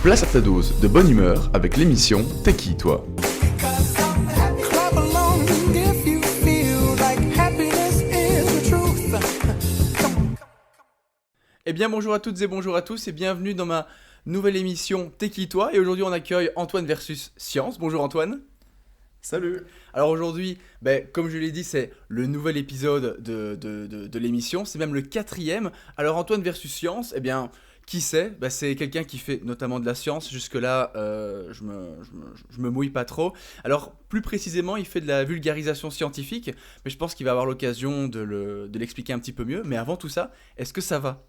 Place à ta dose de bonne humeur avec l'émission T'es qui toi? Clap along if you feel like happiness is the truth. Come on. Eh bien bonjour à toutes et bonjour à tous et bienvenue dans ma nouvelle émission T'es qui toi? Et aujourd'hui on accueille Antoine versus Science. Bonjour Antoine. Salut. Alors aujourd'hui, comme je l'ai dit, c'est le nouvel épisode de l'émission, c'est même le 4e. Alors Antoine versus Science, eh bien qui c'est? C'est quelqu'un qui fait notamment de la science, jusque-là je me mouille pas trop. Alors plus précisément, il fait de la vulgarisation scientifique, mais je pense qu'il va avoir l'occasion de l'expliquer un petit peu mieux. Mais avant tout ça, est-ce que ça va?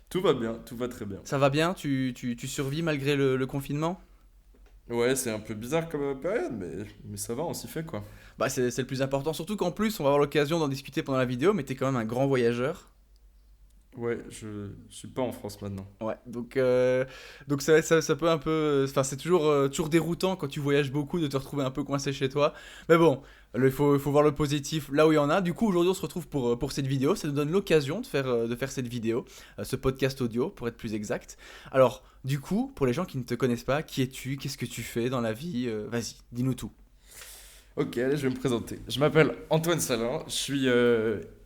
Tout va bien, tout va très bien. Ça va bien? Tu survis malgré le confinement? Ouais, c'est un peu bizarre comme période, mais ça va, on s'y fait quoi. C'est le plus important, surtout qu'en plus, on va avoir l'occasion d'en discuter pendant la vidéo, mais t'es quand même un grand voyageur. Ouais, je suis pas en France maintenant. Ouais, donc ça peut un peu... Enfin, c'est toujours déroutant quand tu voyages beaucoup de te retrouver un peu coincé chez toi. Mais bon, il faut voir le positif là où il y en a. Du coup, aujourd'hui, on se retrouve pour cette vidéo. Ça nous donne l'occasion de faire cette vidéo, ce podcast audio, pour être plus exact. Alors, du coup, pour les gens qui ne te connaissent pas, qui es-tu? Qu'est-ce que tu fais dans la vie? Vas-y, dis-nous tout. Ok, allez, je vais me présenter. Je m'appelle Antoine Salin, je suis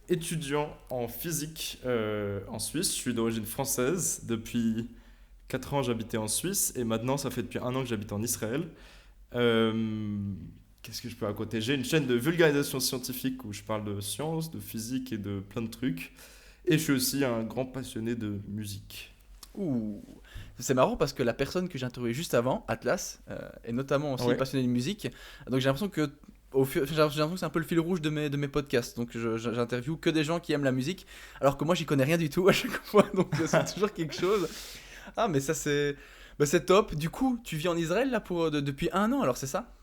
étudiant en physique en Suisse. Je suis d'origine française. Depuis 4 ans, j'habitais en Suisse et maintenant, ça fait depuis 1 an que j'habite en Israël. Qu'est-ce que je peux raconter? J'ai une chaîne de vulgarisation scientifique où je parle de science, de physique et de plein de trucs. Et je suis aussi un grand passionné de musique. Ouh, c'est marrant parce que la personne que j'ai interviewée juste avant, Atlas, est notamment aussi Ouais. passionnée de musique. Donc j'ai l'impression que j'ai l'impression que c'est un peu le fil rouge de mes podcasts. Donc j'interviewe que des gens qui aiment la musique, alors que moi j'y connais rien du tout à chaque fois. Donc c'est toujours quelque chose. Ah mais ça c'est top. Du coup, tu vis en Israël là depuis 1 an, alors c'est ça?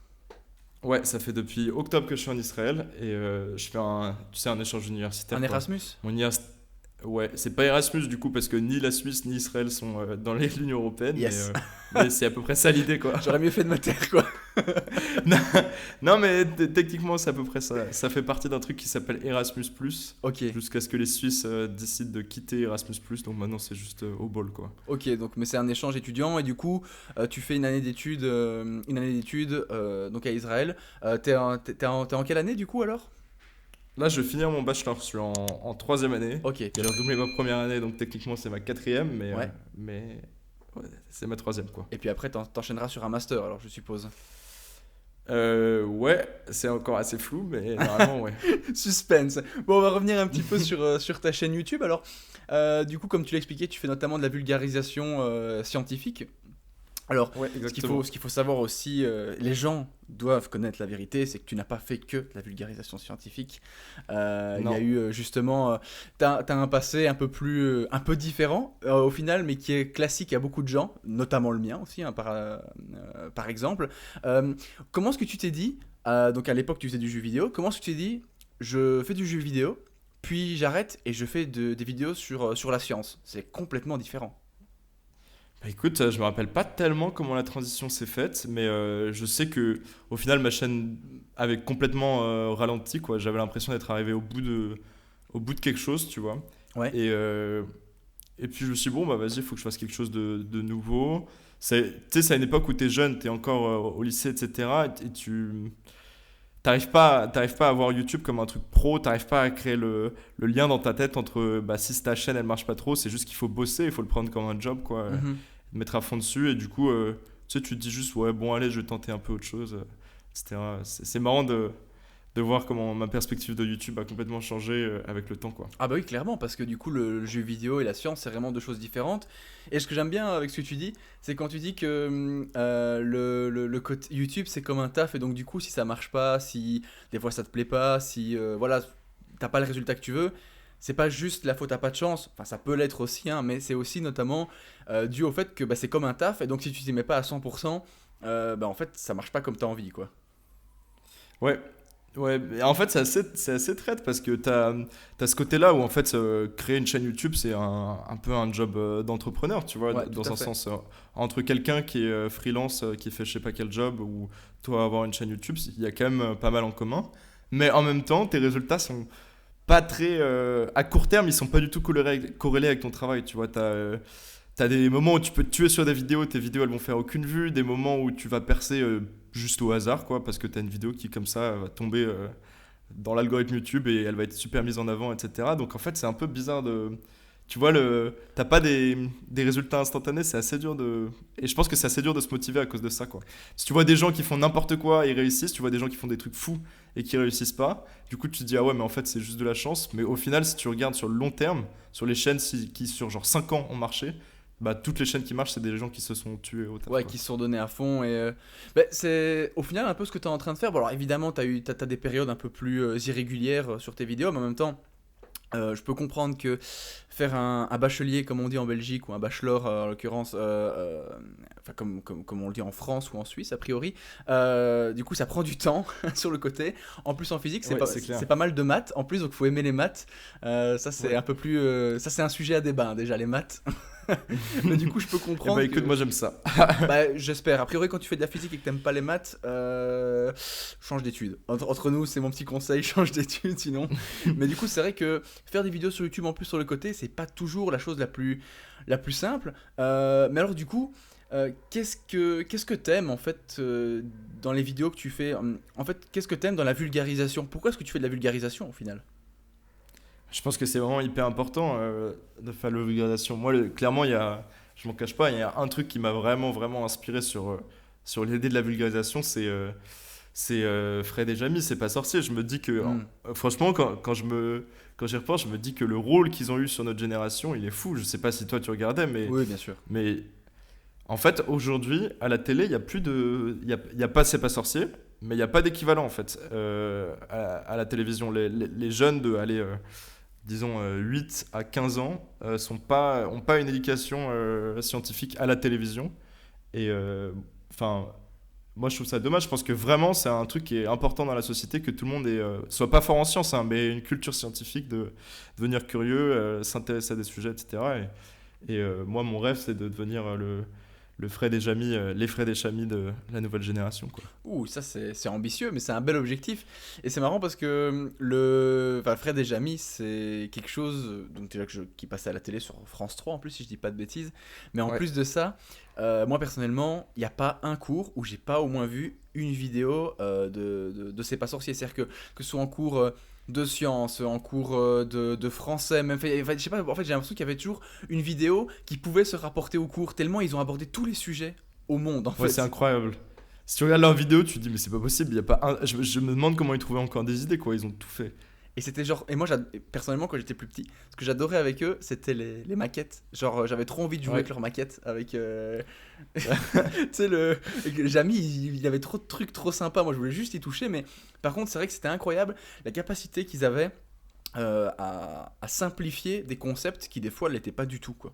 Ouais, ça fait depuis octobre que je suis en Israël et je fais un échange universitaire. Un quoi. Erasmus? Ouais, c'est pas Erasmus du coup parce que ni la Suisse ni Israël sont dans l'Union européenne, Yes. mais c'est à peu près ça l'idée quoi. J'aurais mieux fait de me taire quoi. non, non, mais techniquement c'est à peu près ça. Ça fait partie d'un truc qui s'appelle Erasmus+, Ok. jusqu'à ce que les Suisses décident de quitter Erasmus+, donc maintenant c'est juste au bol quoi. Ok, donc mais c'est un échange étudiant et du coup tu fais une année d'études donc à Israël. T'es en quelle année du coup alors? Là je vais finir mon bachelor, je suis en 3e année. Ok. J'ai redoublé ma première année, donc techniquement c'est ma 4e, Ouais. mais ouais, c'est ma 3e quoi. Et puis après t'enchaîneras sur un master alors je suppose. Ouais, c'est encore assez flou, mais normalement, ouais. Suspense. Bon, on va revenir un petit peu sur ta chaîne YouTube. Alors, du coup, comme tu l'as expliqué, tu fais notamment de la vulgarisation scientifique. Alors, Ouais, ce qu'il faut savoir aussi, les gens doivent connaître la vérité, c'est que tu n'as pas fait que de la vulgarisation scientifique. Il y Non. a eu justement, t'as un passé un peu différent au final, mais qui est classique à beaucoup de gens, notamment le mien aussi, hein, par exemple. Comment est-ce que tu t'es dit, donc à l'époque tu faisais du jeu vidéo, comment est-ce que tu t'es dit, je fais du jeu vidéo, puis j'arrête et je fais des vidéos sur la science? C'est complètement différent. Bah, écoute, je me rappelle pas tellement comment la transition s'est faite, mais je sais que au final, ma chaîne avait complètement ralenti, quoi. J'avais l'impression d'être arrivé au bout de quelque chose, tu vois. Ouais. Et puis je me suis dit, bon, bah vas-y, il faut que je fasse quelque chose de nouveau. Tu sais, c'est à une époque où t'es jeune, t'es encore au lycée, etc. Et tu t'arrives pas à voir YouTube comme un truc pro, t'arrives pas à créer le lien dans ta tête entre si ta chaîne elle marche pas trop, c'est juste qu'il faut bosser, il faut le prendre comme un job quoi, Mhm. te mettre à fond dessus et du coup tu sais, tu te dis juste ouais bon allez je vais tenter un peu autre chose, etc. C'est marrant de voir comment ma perspective de YouTube a complètement changé avec le temps quoi. Ah bah oui, clairement, parce que du coup, le jeu vidéo et la science, c'est vraiment deux choses différentes. Et ce que j'aime bien avec ce que tu dis, c'est quand tu dis que le côté YouTube, c'est comme un taf, et donc du coup, si ça marche pas, si des fois ça te plaît pas, si voilà, t'as pas le résultat que tu veux, c'est pas juste la faute à pas de chance, enfin ça peut l'être aussi, hein, mais c'est aussi notamment dû au fait que c'est comme un taf, et donc si tu t'y mets pas à 100%, en fait, ça marche pas comme t'as envie, quoi. Ouais. Ouais, mais en fait c'est assez traite parce que t'as ce côté-là où en fait créer une chaîne YouTube c'est un peu un job d'entrepreneur, tu vois, Ouais, tout dans à un fait. sens entre quelqu'un qui est freelance, qui fait je sais pas quel job ou toi avoir une chaîne YouTube, il y a quand même pas mal en commun. Mais en même temps, tes résultats sont pas très à court terme, ils sont pas du tout corrélés avec ton travail, tu vois, t'as des moments où tu peux te tuer sur des vidéos, tes vidéos elles vont faire aucune vue, des moments où tu vas percer juste au hasard, quoi, parce que t'as une vidéo qui, comme ça, va tomber dans l'algorithme YouTube et elle va être super mise en avant, etc. Donc en fait, c'est un peu bizarre de. Tu vois, t'as pas des résultats instantanés, c'est assez dur de. Et je pense que c'est assez dur de se motiver à cause de ça, quoi. Si tu vois des gens qui font n'importe quoi et ils réussissent, tu vois des gens qui font des trucs fous et qui réussissent pas, du coup tu te dis, ah ouais, mais en fait c'est juste de la chance. Mais au final, si tu regardes sur le long terme, sur les chaînes qui sur genre 5 ans ont marché, bah toutes les chaînes qui marchent, c'est des gens qui se sont tués au taf, Ouais, quoi. qui se sont donnés à fond. Et c'est au final un peu ce que tu es en train de faire. Bon, alors évidemment, t'as des périodes un peu plus irrégulières sur tes vidéos, mais en même temps. Je peux comprendre que faire un bachelier, comme on dit en Belgique, ou un bachelor en l'occurrence, enfin, comme on le dit en France ou en Suisse a priori, du coup ça prend du temps sur le côté. En plus en physique, Ouais, c'est clair. c'est pas mal de maths, en plus donc il faut aimer les maths. Ça c'est Ouais. un peu plus. Ça c'est un sujet à débat hein, déjà, les maths. Mais du coup je peux Et comprendre. bah écoute, que- moi j'aime ça. Bah, j'espère. A priori, quand tu fais de la physique et que t'aimes pas les maths, change d'études. Entre nous, c'est mon petit conseil, change d'études sinon. Mais du coup, c'est vrai que faire des vidéos sur YouTube en plus sur le côté, c'est pas toujours la chose la plus simple. Mais alors, du coup, qu'est-ce que t'aimes en fait dans les vidéos que tu fais En fait, qu'est-ce que t'aimes dans la vulgarisation? Pourquoi est-ce que tu fais de la vulgarisation au final? Je pense que c'est vraiment hyper important de faire la vulgarisation. Moi, clairement, je m'en cache pas, il y a un truc qui m'a vraiment, vraiment inspiré sur l'idée de la vulgarisation, c'est Fred et Jamy, c'est pas sorcier. Je me dis que, Hmm. franchement, quand j'y repense, je me dis que le rôle qu'ils ont eu sur notre génération, il est fou. Je sais pas si toi tu regardais, Oui, bien sûr. mais en fait, aujourd'hui, à la télé, il y a plus de. Il y a pas C'est pas sorcier, mais il n'y a pas d'équivalent, en fait, à la télévision. Les jeunes de, allez, disons, 8 à 15 ans, ont pas une éducation scientifique à la télévision. Et, enfin. Moi, je trouve ça dommage. Je pense que vraiment, c'est un truc qui est important dans la société, que tout le monde soit pas fort en sciences, hein, mais une culture scientifique, de devenir curieux, s'intéresser à des sujets, etc. Moi, mon rêve, c'est de devenir le Fred et Jamy, les Fred et Jamy de la nouvelle génération, quoi. Ouh, ça c'est ambitieux, mais c'est un bel objectif. Et c'est marrant parce que enfin, Fred et Jamy, c'est quelque chose donc déjà qui passait à la télé sur France 3 en plus, si je dis pas de bêtises. Mais en Ouais. plus de ça, moi personnellement, il n'y a pas un cours où j'ai pas au moins vu une vidéo de C'est pas sorcier. C'est-à-dire que ce soit en cours de sciences, en cours de français, même enfin, je sais pas, en fait j'ai l'impression qu'il y avait toujours une vidéo qui pouvait se rapporter au cours, tellement ils ont abordé tous les sujets au monde en Ouais, fait. c'est incroyable. Si tu regardes leurs vidéos, tu te dis, mais c'est pas possible. Il y a pas un... je me demande comment ils trouvaient encore des idées, quoi. Ils ont tout fait. Et c'était genre. Et moi, personnellement, quand j'étais plus petit, ce que j'adorais avec eux, c'était les maquettes. Genre, j'avais trop envie de jouer Ouais. avec leurs maquettes. Avec. Tu sais, Jamy, il avait trop de trucs trop sympas. Moi, je voulais juste y toucher. Mais par contre, c'est vrai que c'était incroyable la capacité qu'ils avaient à simplifier des concepts qui, des fois, ne l'étaient pas du tout, quoi.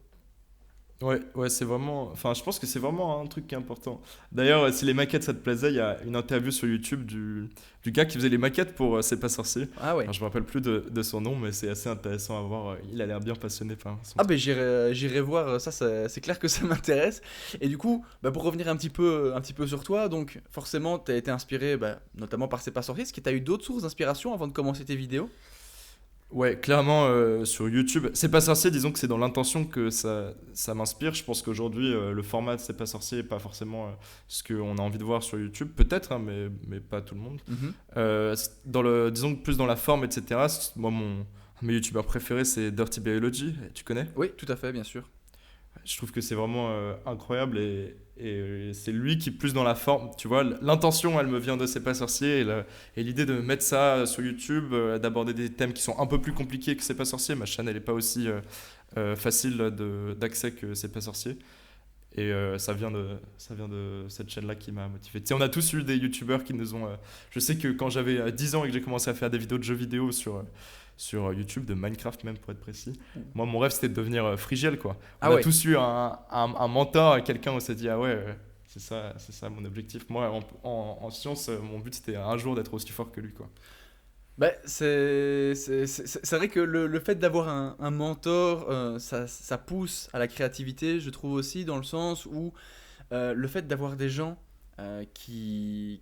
Ouais, ouais, c'est vraiment. Enfin, je pense que c'est vraiment un truc qui est important. D'ailleurs, si les maquettes ça te plaisait, il y a une interview sur YouTube du gars qui faisait les maquettes pour C'est pas sorcier. Ah ouais. Alors, je me rappelle plus de son nom, mais c'est assez intéressant à voir. Il a l'air bien passionné par son Ah truc. ben j'irai voir ça, c'est clair que ça m'intéresse. Et du coup, bah, pour revenir un petit peu sur toi, donc forcément t'as été inspiré bah, notamment par C'est pas sorcier. Est-ce que t'as eu d'autres sources d'inspiration avant de commencer tes vidéos? Ouais, clairement, sur YouTube. C'est pas sorcier, disons que c'est dans l'intention que ça m'inspire. Je pense qu'aujourd'hui, le format de C'est pas sorcier n'est pas forcément ce qu'on a envie de voir sur YouTube. Peut-être, hein, mais pas tout le monde. Mhm. Disons que plus dans la forme, etc. Moi, mes youtubeurs préférés, c'est Dirty Biology. Tu connais? Oui, tout à fait, bien sûr. Je trouve que c'est vraiment incroyable et c'est lui qui est plus dans la forme. Tu vois, l'intention, elle me vient de C'est pas sorcier et l'idée de mettre ça sur YouTube, d'aborder des thèmes qui sont un peu plus compliqués que C'est pas sorcier. Ma chaîne, elle est pas aussi facile d'accès que C'est pas sorcier. Et ça vient de cette chaîne-là qui m'a motivé. Tu sais, on a tous eu des youtubeurs qui nous ont. Je sais que quand j'avais 10 ans et que j'ai commencé à faire des vidéos de jeux vidéo sur YouTube, de Minecraft même pour être précis, moi mon rêve c'était de devenir Frigiel, quoi. On Ah a ouais. tous eu un mentor, quelqu'un où on s'est dit, ah ouais, c'est ça mon objectif. Moi en sciences, mon but c'était un jour d'être aussi fort que lui, quoi. Bah, c'est vrai que le fait d'avoir un mentor, ça pousse à la créativité, je trouve aussi, dans le sens où le fait d'avoir des gens qui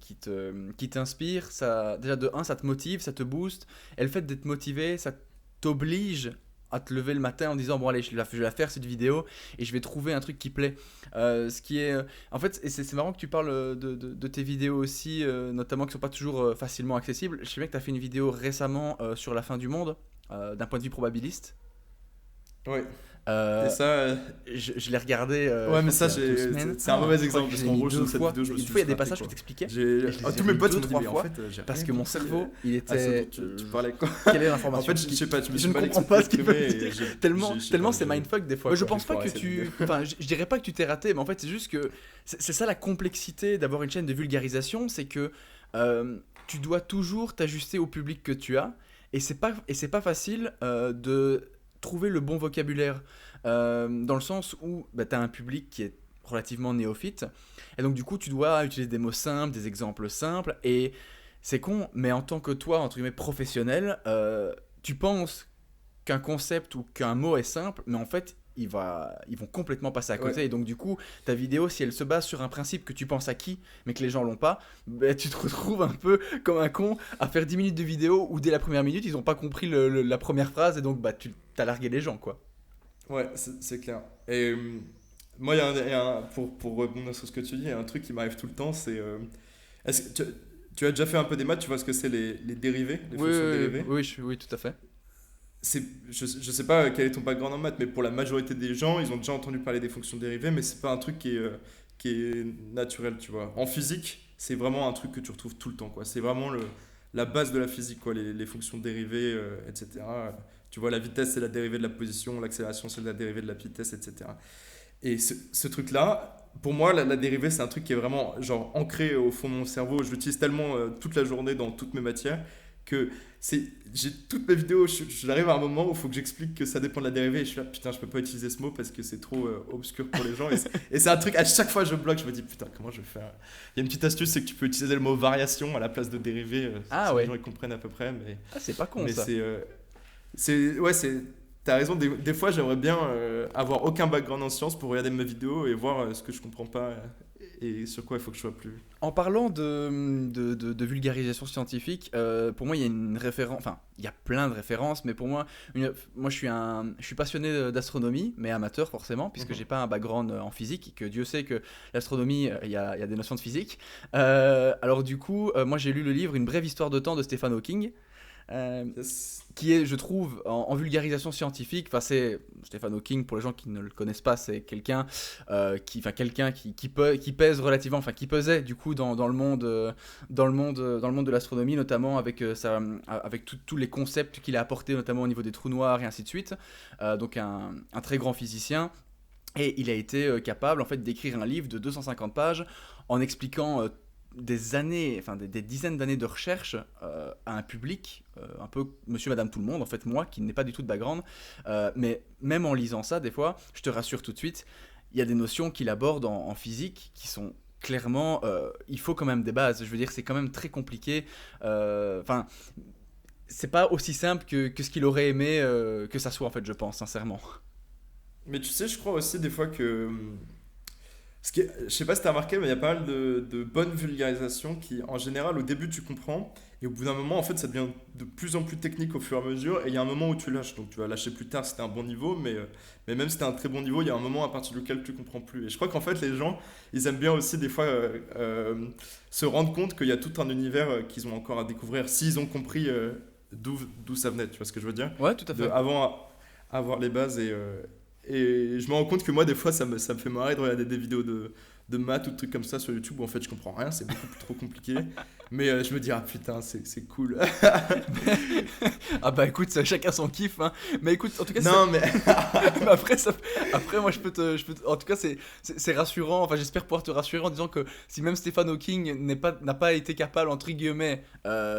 t'inspirent, ça, déjà de un, ça te motive, ça te booste, et le fait d'être motivé, ça t'oblige à te lever le matin en disant bon allez je vais la faire cette vidéo et je vais trouver un truc qui plaît. Ce qui est en fait et c'est marrant que tu parles de tes vidéos aussi, notamment qui sont pas toujours facilement accessibles. Je sais bien que tu as fait une vidéo récemment sur la fin du monde d'un point de vue probabiliste. Ouais. Euh, Et ça, je l'ai regardé. ouais, mais je ça, crois qu'il y a 2 c'est semaines. c'est un mauvais Je crois exemple que parce je l'ai qu'en mis gros, 2 cette fois. vidéo, je me Une suis fois, il y a des juste passages que raté, je t'expliquais. J'ai Et je les ai tous mes revus potes deux, m'ont dit, trois mais en fois, fait, j'ai parce rien que mon compris, cerveau, il Ah, c'est était. bon, tu parlais quoi? Quelle est En l'information fait, je sais pas, je me Je suis ne mal comprends pas ce qu'il veut exprimé dire. et j'ai- Tellement, je sais tellement pas, c'est j'ai- mindfuck des fois. Ouais, Je quoi, pense j'ai pas que foiré cette tu. vidéo. Enfin, je dirais pas que tu t'es raté, mais en fait, c'est juste que c'est ça la complexité d'avoir une chaîne de vulgarisation, c'est que tu dois toujours t'ajuster au public que tu as, et c'est pas facile de trouver le bon vocabulaire. Dans le sens où bah, tu as un public qui est relativement néophyte, et donc du coup, tu dois utiliser des mots simples, des exemples simples, et c'est con, mais en tant que toi, entre guillemets, professionnel, tu penses qu'un concept ou qu'un mot est simple, mais en fait, ils vont complètement passer à côté. Ouais. Et donc, du coup, ta vidéo, si elle se base sur un principe que tu penses acquis, mais que les gens l'ont pas, bah, tu te retrouves un peu comme un con à faire 10 minutes de vidéo où dès la première minute, ils ont pas compris la première phrase, et donc bah, tu t'as largué les gens, quoi. Ouais, c'est clair. Et moi, pour rebondir sur ce que tu dis, il y a un truc qui m'arrive tout le temps, c'est... est-ce que tu as déjà fait un peu des maths, tu vois ce que c'est les dérivés, les fonctions dérivées? Oui, tout à fait. Je sais pas quel est ton background en maths, mais pour la majorité des gens, ils ont déjà entendu parler des fonctions dérivées, mais c'est pas un truc qui est naturel, tu vois. En physique, c'est vraiment un truc que tu retrouves tout le temps, quoi. C'est vraiment la base de la physique, quoi, les fonctions dérivées, etc. Tu vois, la vitesse, c'est la dérivée de la position, l'accélération, c'est la dérivée de la vitesse, etc. Et ce truc-là, pour moi, la dérivée, c'est un truc qui est vraiment genre ancré au fond de mon cerveau. Je l'utilise tellement toute la journée dans toutes mes matières que j'ai toutes mes vidéos, j'arrive à un moment où il faut que j'explique que ça dépend de la dérivée et je suis là, putain, je peux pas utiliser ce mot parce que c'est trop obscur pour les gens. Et c'est un truc, à chaque fois je bloque, je me dis, putain, comment je vais faire? Il y a une petite astuce, c'est que tu peux utiliser le mot variation à la place de dérivée, Ah si ouais. les gens ils comprennent à peu près. Mais, Ah, c'est pas con, mais ça. t'as raison, des fois j'aimerais bien avoir aucun background en sciences pour regarder mes vidéos et voir ce que je comprends pas et sur quoi il faut que je sois plus. En parlant de vulgarisation scientifique, pour moi, il y a une référence, enfin, il y a plein de références, mais pour moi, moi je suis passionné d'astronomie, mais amateur forcément, puisque j'ai pas un background en physique, que Dieu sait que l'astronomie, il y a des notions de physique. Alors du coup, moi j'ai lu le livre Une brève histoire de temps de Stephen Hawking. Yes. Qui est, je trouve, en vulgarisation scientifique. Enfin, c'est Stephen Hawking, pour les gens qui ne le connaissent pas, c'est quelqu'un qui pèse relativement, enfin qui pesait du coup dans le monde de l'astronomie, notamment avec avec tous les concepts qu'il a apportés, notamment au niveau des trous noirs et ainsi de suite. Donc un très grand physicien. Et il a été capable en fait d'écrire un livre de 250 pages en expliquant des années, enfin des dizaines d'années de recherche à un public, un peu monsieur, madame, tout le monde, en fait moi qui n'ai pas du tout de background, mais même en lisant ça, des fois, je te rassure tout de suite, il y a des notions qu'il aborde en physique qui sont clairement, il faut quand même des bases, je veux dire, c'est quand même très compliqué, enfin, c'est pas aussi simple que ce qu'il aurait aimé que ça soit, en fait, je pense, sincèrement. Mais tu sais, je crois aussi des fois que. Je sais pas si t'as remarqué, mais il y a pas mal de bonnes vulgarisations qui, en général, au début tu comprends, et au bout d'un moment, en fait, ça devient de plus en plus technique au fur et à mesure, et il y a un moment où tu lâches. Donc tu vas lâcher plus tard si t'as un bon niveau, mais même si t'as un très bon niveau, il y a un moment à partir duquel tu comprends plus. Et je crois qu'en fait, les gens, ils aiment bien aussi des fois se rendre compte qu'il y a tout un univers qu'ils ont encore à découvrir, s'ils ont compris d'où ça venait, tu vois ce que je veux dire? Ouais, tout à fait. Avant avoir les bases et je me rends compte que moi des fois ça me fait marrer de regarder des vidéos de maths ou de trucs comme ça sur YouTube où en fait je comprends rien, c'est beaucoup trop compliqué, mais je me dis ah putain c'est cool. Ah bah écoute, chacun son kiff, hein. Mais écoute, en tout cas, Non mais mais après moi en tout cas c'est rassurant, enfin j'espère pouvoir te rassurer en disant que si même Stephen Hawking n'a pas été capable entre guillemets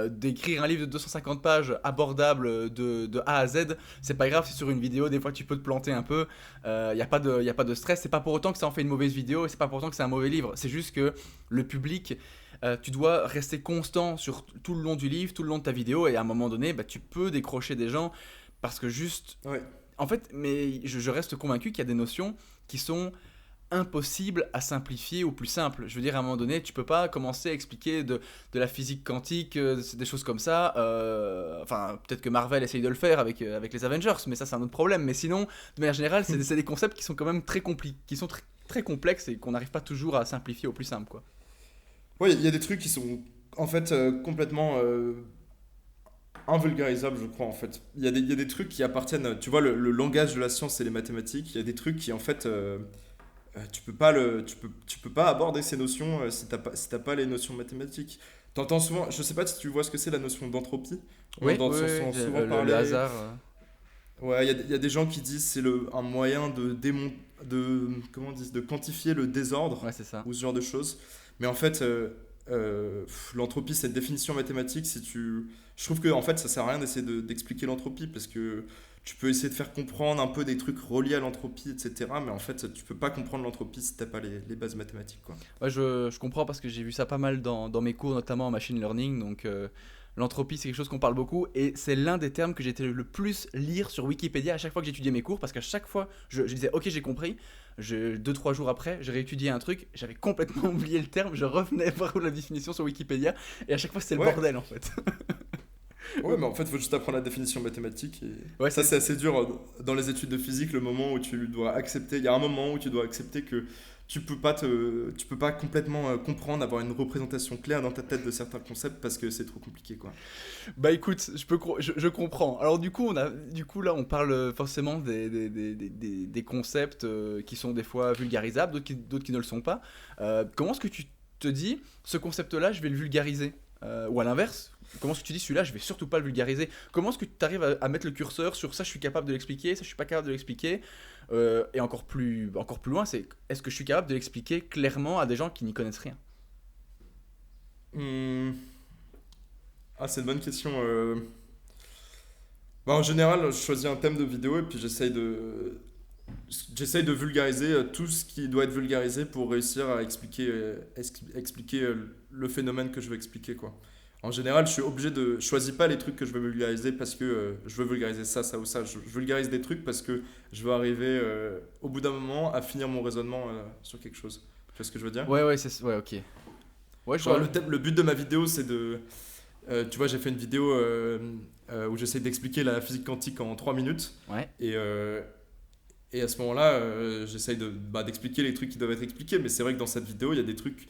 d'écrire un livre de 250 pages abordable de A à Z, c'est pas grave si sur une vidéo des fois tu peux te planter un peu, y a pas de stress, c'est pas pour autant que ça en fait une mauvaise vidéo et c'est pas pour autant que c'est un mauvais livre, c'est juste que le public, tu dois rester constant sur tout le long du livre, tout le long de ta vidéo, et à un moment donné, bah, tu peux décrocher des gens parce que juste... ouais. En fait, mais je reste convaincu qu'il y a des notions qui sont impossible à simplifier au plus simple. Je veux dire, à un moment donné, tu peux pas commencer à expliquer de la physique quantique, des choses comme ça. Enfin, peut-être que Marvel essaye de le faire avec les Avengers, mais ça, c'est un autre problème. Mais sinon, de manière générale, c'est des concepts qui sont quand même très compliqués, qui sont très complexes et qu'on n'arrive pas toujours à simplifier au plus simple, quoi. Ouais, il y a des trucs qui sont en fait complètement invulgarisables, je crois, en fait. Il y a des trucs qui appartiennent, tu vois, le langage de la science et les mathématiques, il y a des trucs qui, en fait, tu peux pas aborder ces notions si t'as pas les notions mathématiques. T'entends souvent, je sais pas si tu vois ce que c'est la notion d'entropie. Oui, On entend souvent parler. le hasard. Ouais, il y a des gens qui disent c'est un moyen comment on dit, de quantifier le désordre Ouais, c'est ça. ou ce genre de choses. Mais en fait, l'entropie, cette définition mathématique, je trouve que en fait, ça sert à rien d'essayer d'expliquer l'entropie parce que tu peux essayer de faire comprendre un peu des trucs reliés à l'entropie, etc. Mais en fait, tu peux pas comprendre l'entropie si t'as pas les bases mathématiques, quoi. Ouais, je comprends parce que j'ai vu ça pas mal dans mes cours, notamment en machine learning. Donc, l'entropie, c'est quelque chose qu'on parle beaucoup et c'est l'un des termes que j'ai été le plus lire sur Wikipédia à chaque fois que j'étudiais mes cours parce qu'à chaque fois, je disais ok, j'ai compris. 2-3 jours après, j'ai réétudié un truc, j'avais complètement oublié le terme, je revenais voir la définition sur Wikipédia et à chaque fois, c'était le Ouais. bordel en fait. Ouais, mais en fait, il faut juste apprendre la définition mathématique. Et Ouais, ça, c'est assez dur dans les études de physique, le moment où tu dois accepter. Il y a un moment où tu dois accepter que tu peux pas complètement comprendre, avoir une représentation claire dans ta tête de certains concepts parce que c'est trop compliqué, quoi. Bah écoute, je comprends. Alors du coup, là, on parle forcément des concepts qui sont des fois vulgarisables, d'autres qui ne le sont pas. Comment est-ce que tu te dis, ce concept-là, je vais le vulgariser ou à l'inverse, comment est-ce que tu dis, celui-là, je vais surtout pas le vulgariser? Comment est-ce que tu arrives à mettre le curseur sur ça, je suis capable de l'expliquer, ça, je suis pas capable de l'expliquer et encore plus loin, c'est est-ce que je suis capable de l'expliquer clairement à des gens qui n'y connaissent rien? Hmm. Ah, c'est une bonne question. Bah, en général, je choisis un thème de vidéo et puis j'essaye de vulgariser tout ce qui doit être vulgarisé pour réussir à expliquer le phénomène que je veux expliquer, quoi. En général, je choisis pas les trucs que je veux vulgariser parce que je veux vulgariser ça, ça ou ça. Je vulgarise des trucs parce que je veux arriver au bout d'un moment à finir mon raisonnement sur quelque chose. Tu vois ce que je veux dire? Ouais, ouais, ok. Ouais, je Genre, vois. le but de ma vidéo, c'est tu vois, j'ai fait une vidéo où j'essaie d'expliquer la physique quantique en 3 minutes. Ouais. Et à ce moment-là, j'essaye d'expliquer les trucs qui doivent être expliqués. Mais c'est vrai que dans cette vidéo, il y a des trucs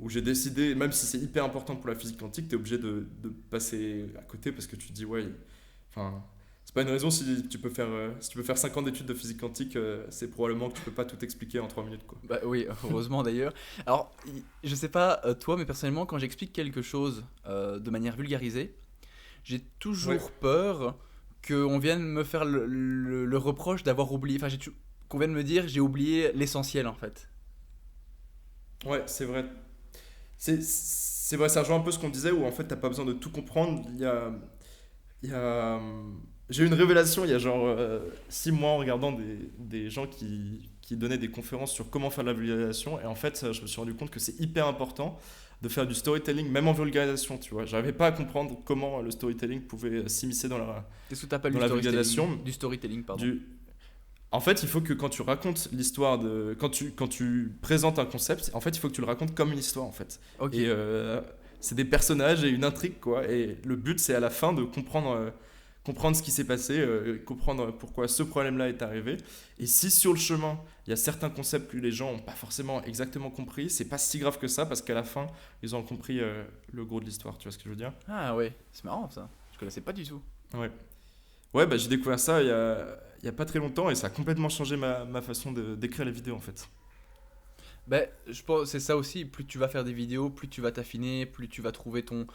où j'ai décidé, même si c'est hyper important pour la physique quantique, tu es obligé de passer à côté parce que tu te dis, ouais, enfin, c'est pas une raison si tu peux faire 5 ans d'études de physique quantique, c'est probablement que tu peux pas tout expliquer en 3 minutes, quoi. Bah oui, heureusement d'ailleurs. Alors, je sais pas toi, mais personnellement, quand j'explique quelque chose de manière vulgarisée, j'ai toujours peur qu'on vienne me faire le reproche d'avoir oublié. Enfin, qu'on vienne me dire j'ai oublié l'essentiel en fait. Ouais, c'est vrai. C'est vrai, ça rejoint un peu ce qu'on disait où en fait t'as pas besoin de tout comprendre. J'ai eu une révélation il y a genre 6 mois en regardant des gens qui donnaient des conférences sur comment faire de la vulgarisation et en fait je me suis rendu compte que c'est hyper important de faire du storytelling même en vulgarisation, tu vois. J'arrivais pas à comprendre comment le storytelling pouvait s'immiscer dans Qu'est-ce que tu appelles la vulgarisation. Du storytelling, pardon. En fait, il faut que quand tu racontes l'histoire quand tu présentes un concept, en fait, il faut que tu le racontes comme une histoire, en fait. Ok. Et c'est des personnages et une intrigue, quoi. Et le but, c'est à la fin de comprendre ce qui s'est passé, comprendre pourquoi ce problème-là est arrivé. Et si sur le chemin, il y a certains concepts que les gens n'ont pas forcément exactement compris, c'est pas si grave que ça, parce qu'à la fin, ils ont compris le gros de l'histoire, tu vois ce que je veux dire? Ah ouais, c'est marrant ça. Je connaissais pas du tout. Ouais. Ouais, bah, j'ai découvert ça il y a pas très longtemps et ça a complètement changé ma façon d'écrire les vidéos, en fait. Ben, je pense que c'est ça aussi, plus tu vas faire des vidéos, plus tu vas t'affiner, plus tu vas trouver ton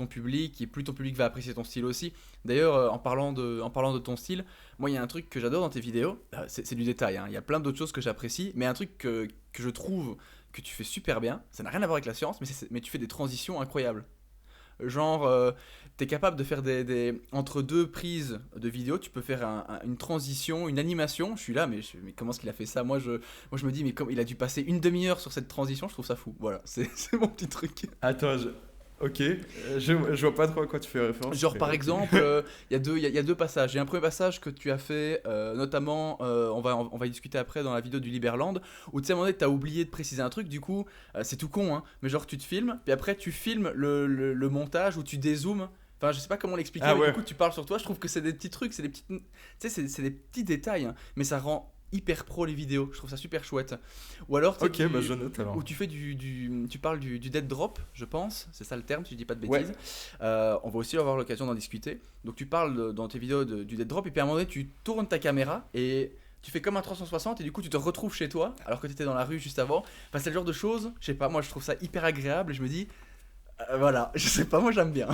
public et plus ton public va apprécier ton style aussi. D'ailleurs, en parlant de ton style, moi il y a un truc que j'adore dans tes vidéos, c'est du détail, hein. Il y a plein d'autres choses que j'apprécie, mais un truc que je trouve que tu fais super bien, ça n'a rien à voir avec la science, mais tu fais des transitions incroyables. Genre, t'es capable de faire entre deux prises de vidéo, tu peux faire une transition, une animation. Je suis là, mais comment est-ce qu'il a fait ça? Moi, je me dis, mais il a dû passer une demi-heure sur cette transition, je trouve ça fou. Voilà, c'est mon petit truc. Attends, Ok, je vois pas trop à quoi tu fais référence. Genre mais par ok. exemple, il y a deux passages. Il y a un premier passage que tu as fait, notamment, on va y discuter après dans la vidéo du Liberland, où tu sais à un moment donné, tu as oublié de préciser un truc, du coup, c'est tout con, hein, mais genre tu te filmes, puis après tu filmes le montage où tu dézoomes. Enfin, je sais pas comment l'expliquer, Ah mais ouais. du coup tu parles sur toi. Je trouve que c'est des petits trucs, c'est des petites, tu sais, c'est des petits détails, hein, mais ça rend hyper pro les vidéos. Je trouve ça super chouette. Ou alors, tu sais, Ok, bah je note alors. où tu fais tu parles du dead drop, je pense, c'est ça le terme, si je dis pas de Ouais. bêtises. On va aussi avoir l'occasion d'en discuter. Donc tu parles dans tes vidéos du dead drop, et puis à un moment donné, tu tournes ta caméra et tu fais comme un 360, et du coup tu te retrouves chez toi alors que tu étais dans la rue juste avant. Enfin, c'est le genre de choses, je sais pas, moi je trouve ça hyper agréable et je me dis, voilà, je sais pas, moi j'aime bien.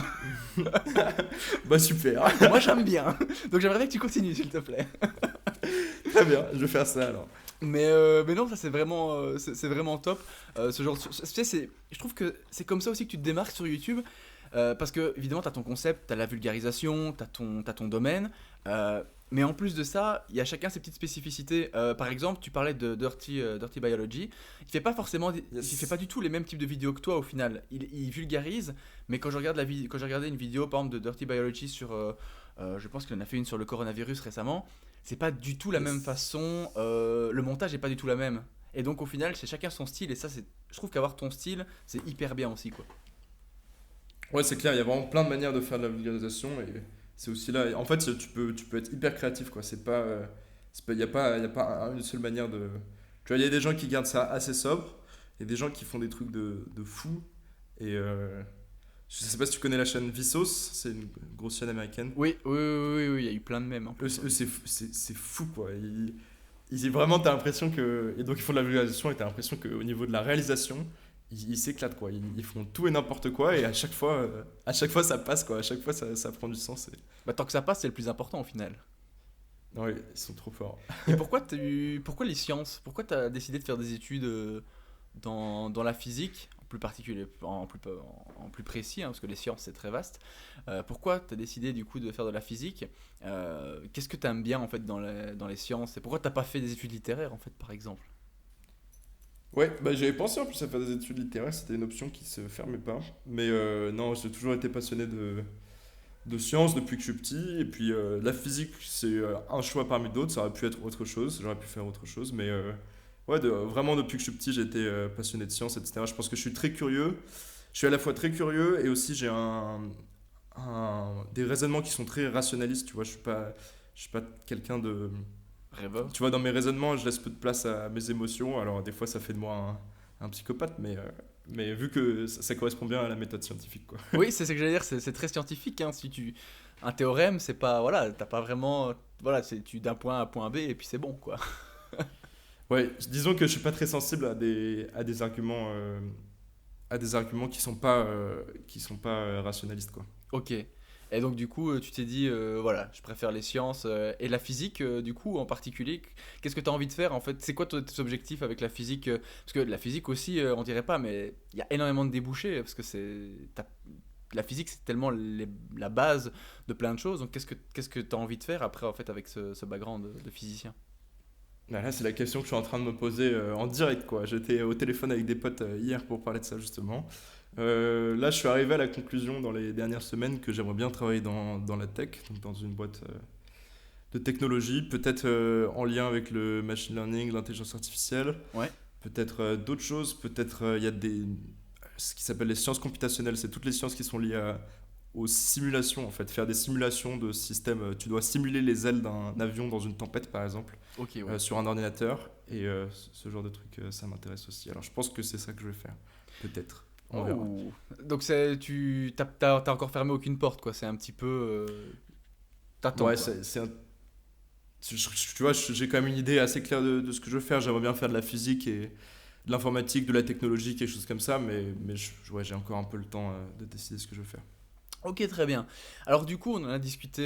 Bah super, Moi j'aime bien. Donc j'aimerais bien que tu continues, s'il te plaît. très bien, je vais faire ça alors. Mais non, ça c'est vraiment top. Ce genre, tu sais, je trouve que c'est comme ça aussi que tu te démarques sur YouTube. Parce que évidemment, tu as ton concept, tu as la vulgarisation, tu as ton domaine. Mais en plus de ça, il y a chacun ses petites spécificités. Par exemple, tu parlais de Dirty Biology. Il fait pas forcément, il fait pas du tout les mêmes types de vidéos que toi au final. Il vulgarise, mais quand quand j'ai regardé une vidéo par exemple de Dirty Biology sur, je pense qu'il en a fait une sur le coronavirus récemment. C'est pas du tout la même façon. Le montage est pas du tout la même. Et donc au final, c'est chacun son style. Et ça, je trouve qu'avoir ton style, c'est hyper bien aussi, quoi. Ouais, c'est clair, il y a vraiment plein de manières de faire de la vulgarisation et c'est aussi là. En fait, tu peux être hyper créatif, quoi. Il y a pas une seule manière de. Tu vois, il y a des gens qui gardent ça assez sobre et des gens qui font des trucs de fou. Et je sais pas si tu connais la chaîne Vsauce, c'est une grosse chaîne américaine. Oui, il y a eu plein de mèmes en Eux, plus. c'est fou, quoi. Vraiment, t'as l'impression que. Et donc, ils font de la vulgarisation et t'as l'impression qu'au niveau de la réalisation, ils s'éclatent, quoi. Ils font tout et n'importe quoi et à chaque fois, ça passe, quoi. À chaque fois, ça prend du sens. Bah, tant que ça passe, c'est le plus important au final. Ouais, ils sont trop forts. Et pourquoi les sciences? Pourquoi tu as décidé de faire des études dans la physique, en plus particulier, en plus précis, hein, parce que les sciences c'est très vaste. Pourquoi tu as décidé du coup de faire de la physique? Qu'est-ce que tu aimes bien en fait dans les sciences? Et pourquoi t'as pas fait des études littéraires en fait, par exemple? Ouais, bah j'avais pensé en plus à faire des études littéraires, c'était une option qui se fermait pas. Mais non, j'ai toujours été passionné de sciences depuis que je suis petit. Et puis la physique, c'est un choix parmi d'autres. Ça aurait pu être autre chose, j'aurais pu faire autre chose. Mais ouais, vraiment depuis que je suis petit, j'ai été passionné de sciences, etc. Je pense que je suis très curieux. Je suis à la fois très curieux et aussi j'ai des raisonnements qui sont très rationalistes. Tu vois, je suis pas quelqu'un de. Rêveur. Tu vois, dans mes raisonnements, je laisse peu de place à mes émotions. Alors, des fois, ça fait de moi un psychopathe, mais vu que ça correspond bien à la méthode scientifique, quoi. Oui, c'est ce que j'allais dire, c'est très scientifique, hein. Un théorème, c'est pas, voilà, t'as pas vraiment, voilà, c'est d'un point A à point B et puis c'est bon, quoi. Ouais, disons que je suis pas très sensible à des arguments qui sont pas rationalistes, quoi. Ok. Et donc du coup, tu t'es dit, voilà, je préfère les sciences et la physique, du coup, en particulier. Qu'est-ce que tu as envie de faire, en fait? C'est quoi tes objectifs avec la physique? Parce que la physique aussi, on dirait pas, mais il y a énormément de débouchés, parce que la physique, c'est tellement la base de plein de choses. Donc qu'est-ce que tu as envie de faire après, en fait, avec ce background de physicien? Là, c'est la question que je suis en train de me poser en direct, quoi. J'étais au téléphone avec des potes hier pour parler de ça, justement. Là, je suis arrivé à la conclusion dans les dernières semaines que j'aimerais bien travailler dans la tech, donc dans une boîte de technologie, peut-être en lien avec le machine learning, l'intelligence artificielle, Ouais. peut-être d'autres choses, peut-être il y a ce qui s'appelle les sciences computationnelles, c'est toutes les sciences qui sont liées aux simulations, en fait, faire des simulations de systèmes. Tu dois simuler les ailes d'un avion dans une tempête, par exemple, Ok, ouais. sur un ordinateur, et ce genre de truc, ça m'intéresse aussi. Alors, je pense que c'est ça que je vais faire, peut-être. On verra. Oh. Donc t'as encore fermé aucune porte, quoi. C'est un petit peu, t'attends, Ouais, quoi. tu vois, j'ai quand même une idée assez claire de ce que je veux faire. J'aimerais bien faire de la physique et de l'informatique, de la technologie, quelque chose comme ça, mais ouais, j'ai encore un peu le temps de décider ce que je veux faire. Ok, très bien. Alors du coup, on en a discuté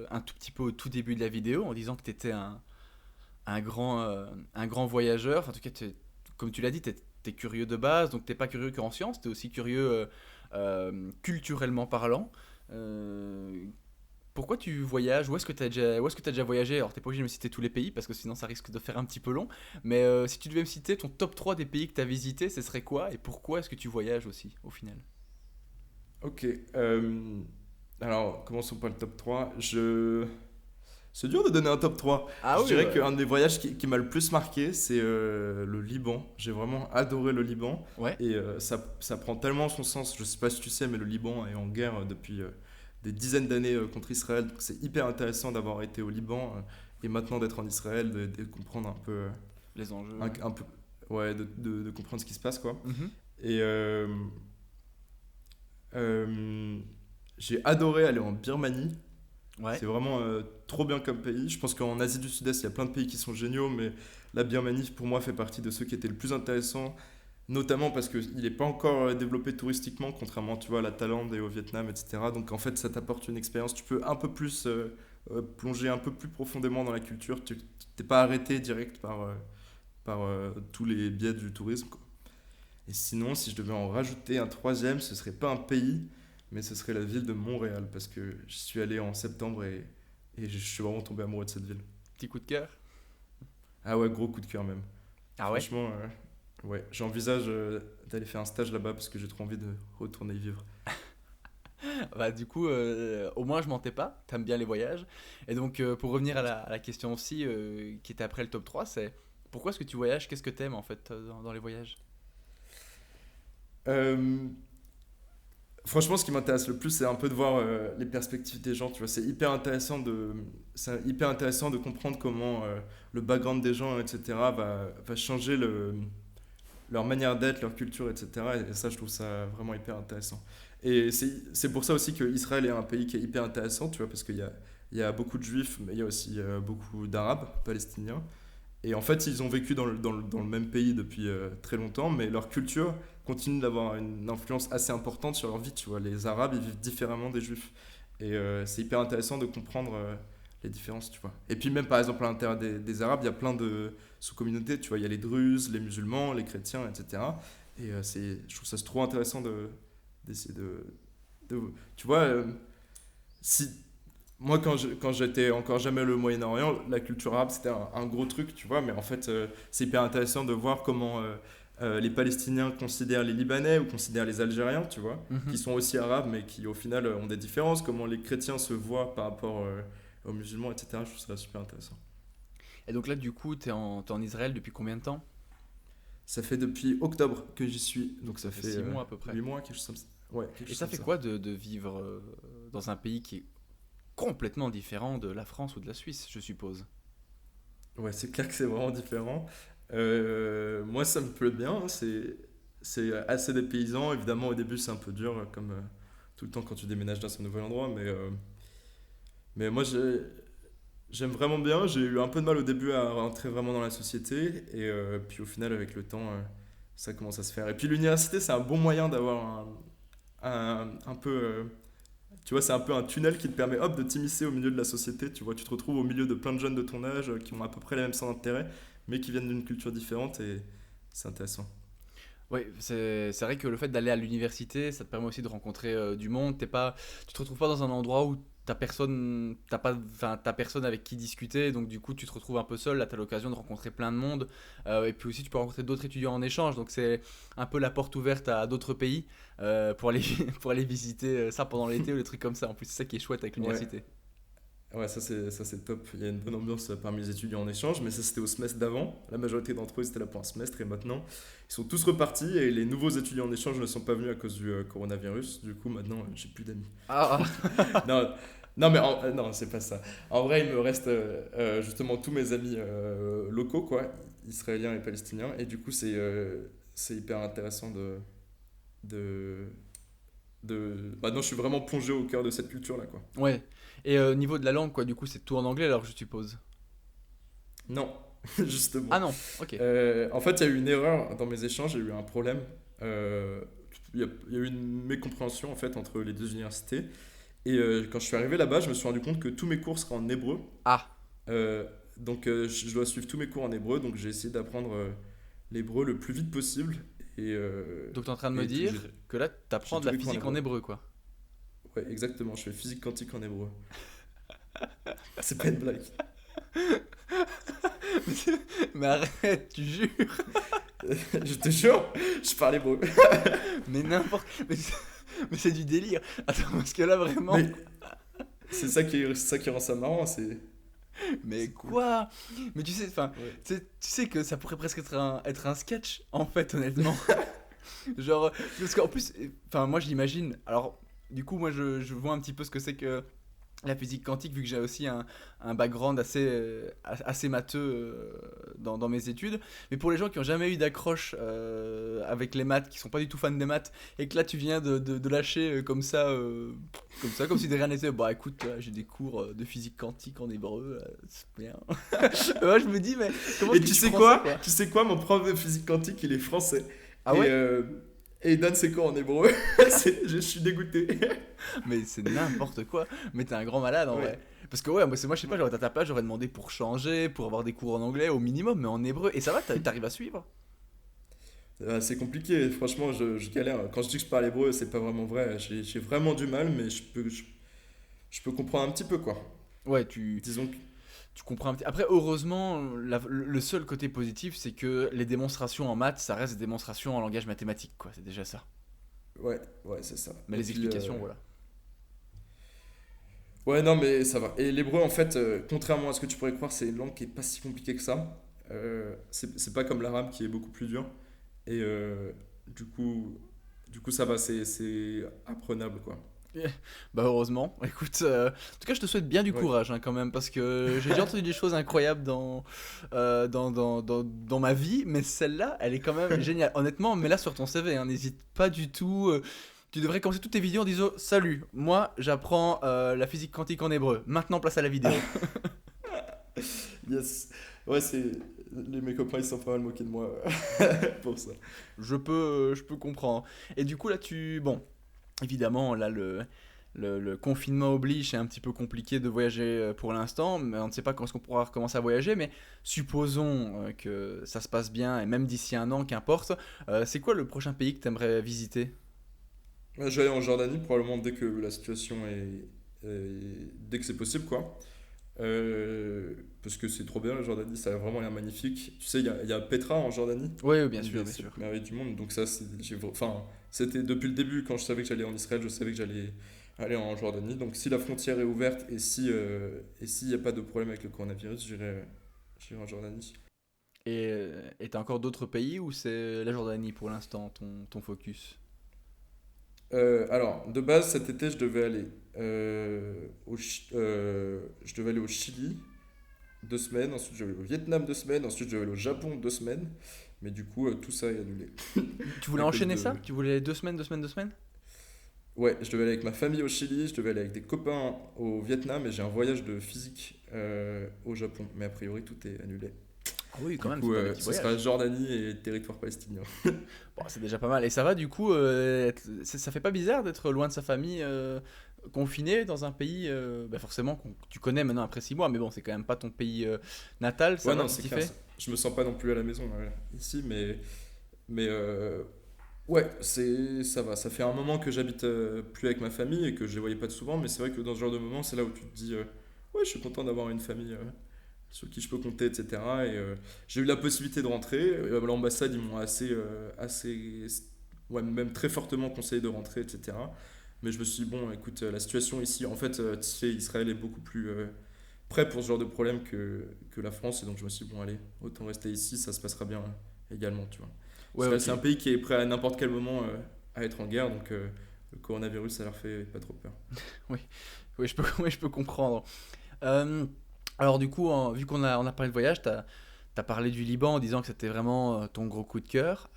un tout petit peu au tout début de la vidéo en disant que tu étais un grand voyageur. Enfin, en tout cas, comme tu l'as dit, tu es curieux de base, donc tu n'es pas curieux qu'en sciences, tu es aussi curieux culturellement parlant. Euh, Pourquoi tu voyages? Où est-ce que tu as déjà voyagé? Alors, tu n'es pas obligé de me citer tous les pays parce que sinon ça risque de faire un petit peu long. Mais si tu devais me citer ton top 3 des pays que tu as visités, ce serait quoi? Et pourquoi est-ce que tu voyages aussi au final? Ok. Alors, commençons par le top 3. C'est dur de donner un top 3. Ah Je oui, dirais ouais. qu'un des voyages qui m'a le plus marqué, c'est le Liban. J'ai vraiment adoré le Liban. Ouais. Et ça prend tellement son sens. Je sais pas si tu sais, mais le Liban est en guerre depuis des dizaines d'années contre Israël. Donc c'est hyper intéressant d'avoir été au Liban et maintenant d'être en Israël, de comprendre un peu, Les enjeux. un peu ouais, de comprendre ce qui se passe, quoi. Mhm. Et euh, j'ai adoré aller en Birmanie. Ouais. C'est vraiment trop bien comme pays. Je pense qu'en Asie du Sud-Est, il y a plein de pays qui sont géniaux, mais la Birmanie, pour moi, fait partie de ceux qui étaient le plus intéressants, notamment parce qu'il n'est pas encore développé touristiquement, contrairement, tu vois, à la Thaïlande et au Vietnam, etc. Donc, en fait, ça t'apporte une expérience. Tu peux un peu plus plonger un peu plus profondément dans la culture. Tu n'es pas arrêté direct par tous les biais du tourisme, quoi. Et sinon, si je devais en rajouter un troisième, ce serait pas un pays, mais ce serait la ville de Montréal, parce que j'y suis allé en septembre et je suis vraiment tombé amoureux de cette ville. Petit coup de cœur. Ah ouais, gros coup de cœur même. Ah ouais. Franchement, ouais, j'envisage d'aller faire un stage là-bas parce que j'ai trop envie de retourner y vivre. Bah du coup, au moins je mentais pas. T'aimes bien les voyages. Et donc pour revenir à la question aussi qui était après le top 3, c'est pourquoi est-ce que tu voyages? Qu'est-ce que t'aimes en fait dans les voyages? Euh, Franchement, ce qui m'intéresse le plus, c'est un peu de voir les perspectives des gens. Tu vois, c'est hyper intéressant de comprendre comment le background des gens, etc., va changer leur manière d'être, leur culture, etc. Et ça, je trouve ça vraiment hyper intéressant. Et c'est pour ça aussi que Israël est un pays qui est hyper intéressant, tu vois, parce qu'il y a beaucoup de juifs, mais il y a aussi beaucoup d'arabes palestiniens. Et en fait, ils ont vécu dans le même pays depuis très longtemps, mais leur culture continue d'avoir une influence assez importante sur leur vie, tu vois. Les arabes, ils vivent différemment des juifs. Et c'est hyper intéressant de comprendre les différences, tu vois. Et puis même, par exemple, à l'intérieur des arabes, il y a plein de sous-communautés, tu vois. Il y a les druzes, les musulmans, les chrétiens, etc. Et je trouve ça trop intéressant d'essayer tu vois, si moi, quand j'étais encore jamais le Moyen-Orient, la culture arabe, c'était un gros truc, tu vois. Mais en fait, c'est hyper intéressant de voir comment les Palestiniens considèrent les Libanais ou considèrent les Algériens, tu vois, qui sont aussi arabes, mais qui, au final, ont des différences. Comment les chrétiens se voient par rapport aux musulmans, etc. Je trouve ça super intéressant. Et donc là du coup t'es en Israël depuis combien de temps? Ça fait depuis octobre que j'y suis. Donc ça fait fait 6 mois à peu près. 8 mois, quelque chose comme ça. Ouais, quelque Et chose ça comme fait ça. quoi de vivre dans un pays qui est complètement différent de la France ou de la Suisse, je suppose? Ouais, c'est clair que c'est vraiment différent. Moi, ça me plaît bien, hein. C'est assez dépaysant. Évidemment, au début, c'est un peu dur, comme tout le temps quand tu déménages dans un nouvel endroit. Mais moi, j'aime vraiment bien. J'ai eu un peu de mal au début à rentrer vraiment dans la société. Et puis au final, avec le temps, ça commence à se faire. Et puis l'université, c'est un bon moyen d'avoir un peu... tu vois, c'est un peu un tunnel qui te permet hop, de t'immiscer au milieu de la société. Tu vois, tu te retrouves au milieu de plein de jeunes de ton âge qui ont à peu près les mêmes centres d'intérêt, mais qui viennent d'une culture différente et c'est intéressant. Oui, c'est vrai que le fait d'aller à l'université, ça te permet aussi de rencontrer du monde. Tu te retrouves pas dans un endroit où t'as personne avec qui discuter, donc du coup tu te retrouves un peu seul. Là, t'as l'occasion de rencontrer plein de monde, et puis aussi tu peux rencontrer d'autres étudiants en échange. Donc c'est un peu la porte ouverte à d'autres pays pour aller pour aller visiter ça pendant l'été ou des trucs comme ça. En plus, c'est ça qui est chouette avec Ouais, l'université. ouais, ça c'est top. Il y a une bonne ambiance parmi les étudiants en échange, mais ça c'était au semestre d'avant. La majorité d'entre eux étaient là pour un semestre et maintenant ils sont tous repartis et les nouveaux étudiants en échange ne sont pas venus à cause du coronavirus. Du coup, maintenant j'ai plus d'amis. Ah, Non, non, mais non, c'est pas ça. En vrai, il me reste justement tous mes amis locaux, quoi, israéliens et palestiniens, et du coup, c'est hyper intéressant de, maintenant, je suis vraiment plongé au cœur de cette culture-là, quoi. ouais. Et niveau de la langue, quoi, du coup, c'est tout en anglais alors, je suppose. Non, Ah justement. non, ok. En fait, il y a eu une erreur dans mes échanges, il y a eu un problème. Euh, il y a eu une mécompréhension en fait entre les deux universités. Et quand je suis arrivé là-bas, je me suis rendu compte que tous mes cours seraient en hébreu. Ah, Euh, donc je dois suivre tous mes cours en hébreu, donc j'ai essayé d'apprendre l'hébreu le plus vite possible. Et, donc t'es en train de me et dire que là, j'ai t'apprends de tous la les cours en physique en hébreu. hébreu, quoi. Ouais, exactement, je fais physique quantique en hébreu. C'est pas une blague. Mais arrête, tu jures. Je te jure, je parle hébreu. Mais n'importe. Mais Mais c'est du délire. Attends, parce que là, vraiment. Mais c'est ça qui rend ça marrant, c'est. Mais C'est cool. quoi? Mais tu sais, enfin, Ouais. tu sais que ça pourrait presque être un sketch, en fait, honnêtement. Genre, parce qu'en plus, enfin, moi je l'imagine. Alors, du coup, moi je vois un petit peu ce que c'est que la physique quantique, vu que j'ai aussi un background assez matheux dans mes études. Mais pour les gens qui n'ont jamais eu d'accroche avec les maths, qui sont pas du tout fans des maths, et que là tu viens de lâcher comme si de rien n'était, bah écoute, j'ai des cours de physique quantique en hébreu, c'est bien. Moi je me dis, mais comment Et est-ce que tu sais prends quoi? ça, Tu sais quoi? Mon prof de physique quantique, il est français. Ah et, ouais? et il donne ses cours en hébreu. Je suis dégoûté. Mais c'est n'importe quoi. Mais t'es un grand malade en Ouais. vrai. Parce que ouais, moi je sais pas, j'aurais été à ta place, j'aurais demandé pour changer, pour avoir des cours en anglais au minimum, mais en hébreu. Et ça va, t'arrives à suivre? C'est compliqué, franchement, je galère. Quand je dis que je parle hébreu, c'est pas vraiment vrai. J'ai vraiment du mal, mais je peux comprendre un petit peu, quoi. Ouais, tu, Disons que. tu comprends un petit. Après, heureusement, le seul côté positif, c'est que les démonstrations en maths, ça reste des démonstrations en langage mathématique, quoi. C'est déjà ça. Ouais, c'est ça. Mais Et les puis, explications, voilà. Ouais, non, mais ça va. Et l'hébreu, en fait, contrairement à ce que tu pourrais croire, c'est une langue qui est pas si compliquée que ça. C'est pas comme l'arabe qui est beaucoup plus dur. Et du coup, ça va, c'est apprenable, quoi. Bah heureusement. Écoute, en tout cas, je te souhaite bien du Ouais. courage hein, quand même, parce que j'ai déjà entendu des choses incroyables dans ma vie, mais celle-là, elle est quand même géniale. Honnêtement, mets-la sur ton CV, hein, n'hésite pas du tout. Tu devrais commencer toutes tes vidéos en disant salut, moi j'apprends la physique quantique en hébreu. Maintenant, place à la vidéo. Yes. Ouais, c'est. Mes copains, ils sont pas mal moqués de moi pour ça. Je peux comprendre. Et du coup, là, bon, évidemment, là, le confinement oblige, c'est un petit peu compliqué de voyager pour l'instant, mais on ne sait pas quand est-ce qu'on pourra recommencer à voyager, mais supposons que ça se passe bien, et même d'ici un an, qu'importe, c'est quoi le prochain pays que tu aimerais visiter? Ouais, je vais aller en Jordanie probablement dès que la situation dès que c'est possible, quoi. Parce que c'est trop bien la Jordanie, ça a vraiment l'air magnifique. Tu sais, il y a Petra en Jordanie, Oui, bien une sûr, des bien sept sûr. merveilles du monde. Donc ça, enfin, c'était depuis le début, quand je savais que j'allais en Israël, je savais que j'allais aller en Jordanie. Donc si la frontière est ouverte et s'il n'y a pas de problème avec le coronavirus, j'irai en Jordanie. Et t'as encore d'autres pays ou c'est la Jordanie pour l'instant, ton focus? Alors, de base, cet été, je devais aller au Chili 2 semaines, ensuite je vais aller au Vietnam 2 semaines, ensuite je vais aller au Japon 2 semaines, mais du coup, tout ça est annulé. Tu voulais À cause enchaîner de... ça? Tu voulais 2 semaines, 2 semaines, 2 semaines? Ouais, je devais aller avec ma famille au Chili, je devais aller avec des copains au Vietnam, et j'ai un voyage de physique au Japon, mais a priori, tout est annulé. Ah oui, Du quand même, coup, c'est pas des petits ce voyages. sera Jordanie et territoire palestinien. Bon, c'est déjà pas mal. Et ça va, du coup, ça fait pas bizarre d'être loin de sa famille, confiné dans un pays, bah forcément, que tu connais maintenant après 6 mois, mais bon, c'est quand même pas ton pays natal, ça Ouais, va, non, tu c'est t'y clair. fais? Je me sens pas non plus à la maison ici, mais ouais, ça va. Ça fait un moment que j'habite plus avec ma famille et que je les voyais pas souvent, mais c'est vrai que dans ce genre de moment, c'est là où tu te dis, ouais, je suis content d'avoir une famille sur qui je peux compter, etc. Et j'ai eu la possibilité de rentrer. L'ambassade, ils m'ont ouais, même très fortement conseillé de rentrer, etc. Mais je me suis dit, bon, écoute, la situation ici, en fait, tu sais, Israël est beaucoup plus prêt pour ce genre de problème que la France. Et donc, je me suis dit, bon, allez, autant rester ici, ça se passera bien également, tu vois. Ouais, Israël, ok. c'est un pays qui est prêt à n'importe quel moment à être en guerre, donc le coronavirus, ça leur fait pas trop peur. Oui, oui, oui, je peux comprendre. Euh, alors, du coup, vu qu'on a parlé de voyage, t'as parlé du Liban en disant que c'était vraiment ton gros coup de cœur.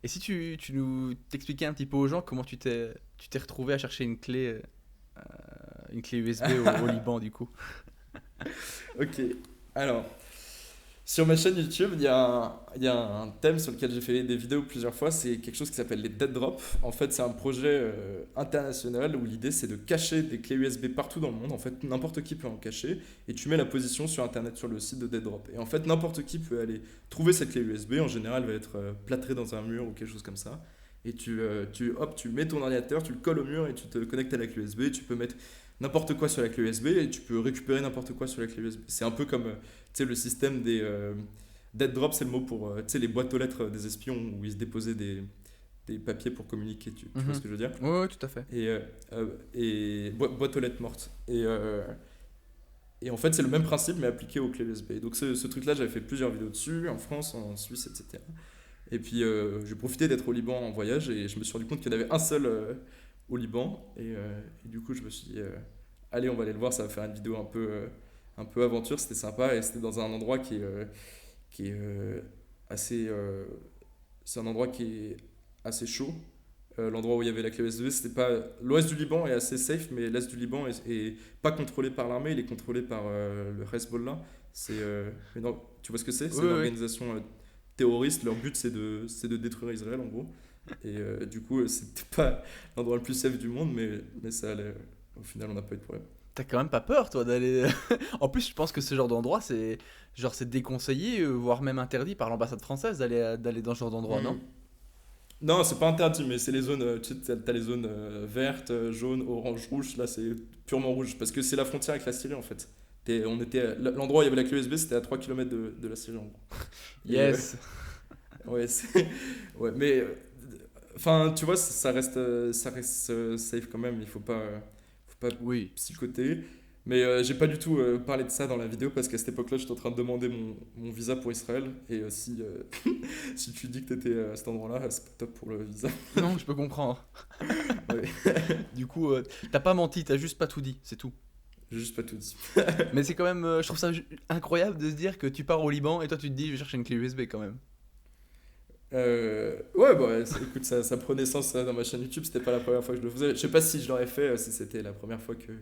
Et si tu nous t'expliquais un petit peu aux gens comment tu t'es retrouvé à chercher une clé USB au Liban, du coup. Ok, alors, sur ma chaîne YouTube, il y a un thème sur lequel j'ai fait des vidéos plusieurs fois, c'est quelque chose qui s'appelle les dead drops. En fait, c'est un projet international où l'idée c'est de cacher des clés USB partout dans le monde. En fait, n'importe qui peut en cacher et tu mets la position sur internet sur le site de dead drop. Et en fait, n'importe qui peut aller trouver cette clé USB. En général, elle va être plâtrée dans un mur ou quelque chose comme ça. Et tu mets ton ordinateur, tu le colles au mur et tu te connectes à la clé USB. Tu peux mettre n'importe quoi sur la clé USB et tu peux récupérer n'importe quoi sur la clé USB. C'est un peu comme tu sais, le système des dead drop, c'est le mot pour tu sais, les boîtes aux lettres des espions où ils se déposaient des papiers pour communiquer, tu vois ce que je veux dire? Ouais, ouais, tout à fait. Et boîte aux lettres mortes. Et en fait, c'est le même principe, mais appliqué aux clés USB. Donc, ce truc-là, j'avais fait plusieurs vidéos dessus, en France, en Suisse, etc. Et puis, j'ai profité d'être au Liban en voyage et je me suis rendu compte qu'il y en avait un seul au Liban. Et du coup, je me suis dit, allez, on va aller le voir, ça va faire une vidéo un peu aventure. C'était sympa et c'était dans un endroit qui est assez. C'est un endroit qui est assez chaud. L'endroit où il y avait la clé USB, c'était pas. L'ouest du Liban est assez safe, mais l'est du Liban est pas contrôlé par l'armée, il est contrôlé par le Hezbollah. Tu vois ce que c'est? C'est Oui, une oui. organisation terroriste. Leur but, c'est de détruire Israël, en gros. Et du coup, c'était pas l'endroit le plus safe du monde, mais ça allait. Au final, on n'a pas eu de problème. T'as quand même pas peur, toi, d'aller. En plus, je pense que ce genre d'endroit, c'est déconseillé, voire même interdit par l'ambassade française d'aller dans ce genre d'endroit, non? Non, c'est pas interdit, mais c'est les zones. Tu sais, t'as les zones vertes, jaunes, orange, rouge. Là, c'est purement rouge. Parce que c'est la frontière avec la Syrie, en fait. L'endroit où il y avait la clé USB, c'était à 3 km de la Syrie, en gros. Yes. Ouais, ouais, mais. Enfin, tu vois, ça reste safe quand même. Il faut pas Oui. psychoter. Mais j'ai pas du tout parlé de ça dans la vidéo parce qu'à cette époque-là, j'étais en train de demander mon visa pour Israël. Et si tu dis que t'étais à cet endroit-là, c'est pas top pour le visa. Non, je peux comprendre. Ouais. Du coup, t'as pas menti, t'as juste pas tout dit, c'est tout. J'ai juste pas tout dit. Mais c'est quand même, je trouve ça incroyable de se dire que tu pars au Liban et toi tu te dis, je vais chercher une clé USB quand même. Ouais, bah, écoute, ça prenait sens dans ma chaîne YouTube. C'était pas la première fois que je le faisais. Je sais pas si je l'aurais fait si c'était la première fois que.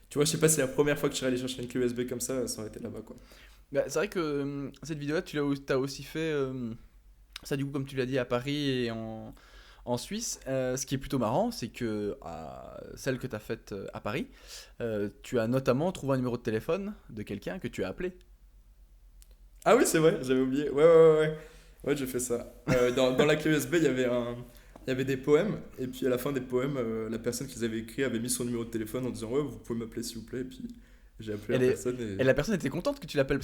Tu vois, je sais pas si la première fois que je serais allé chercher une clé USB comme ça aurait été là-bas, quoi. Bah, c'est vrai que cette vidéo-là, t'as aussi fait ça, du coup, comme tu l'as dit, à Paris et en Suisse. Ce qui est plutôt marrant, c'est que celle que t'as faite à Paris, tu as notamment trouvé un numéro de téléphone de quelqu'un que tu as appelé. Ah oui, c'est vrai, j'avais oublié. Ouais. Ouais, j'ai fait ça. Dans la clé USB, il y avait des poèmes. Et puis à la fin des poèmes, la personne qui les avait écrits avait mis son numéro de téléphone en disant ouais, vous pouvez m'appeler s'il vous plaît. Et puis j'ai appelé Elle la est- personne Et la personne était contente que tu l'appelles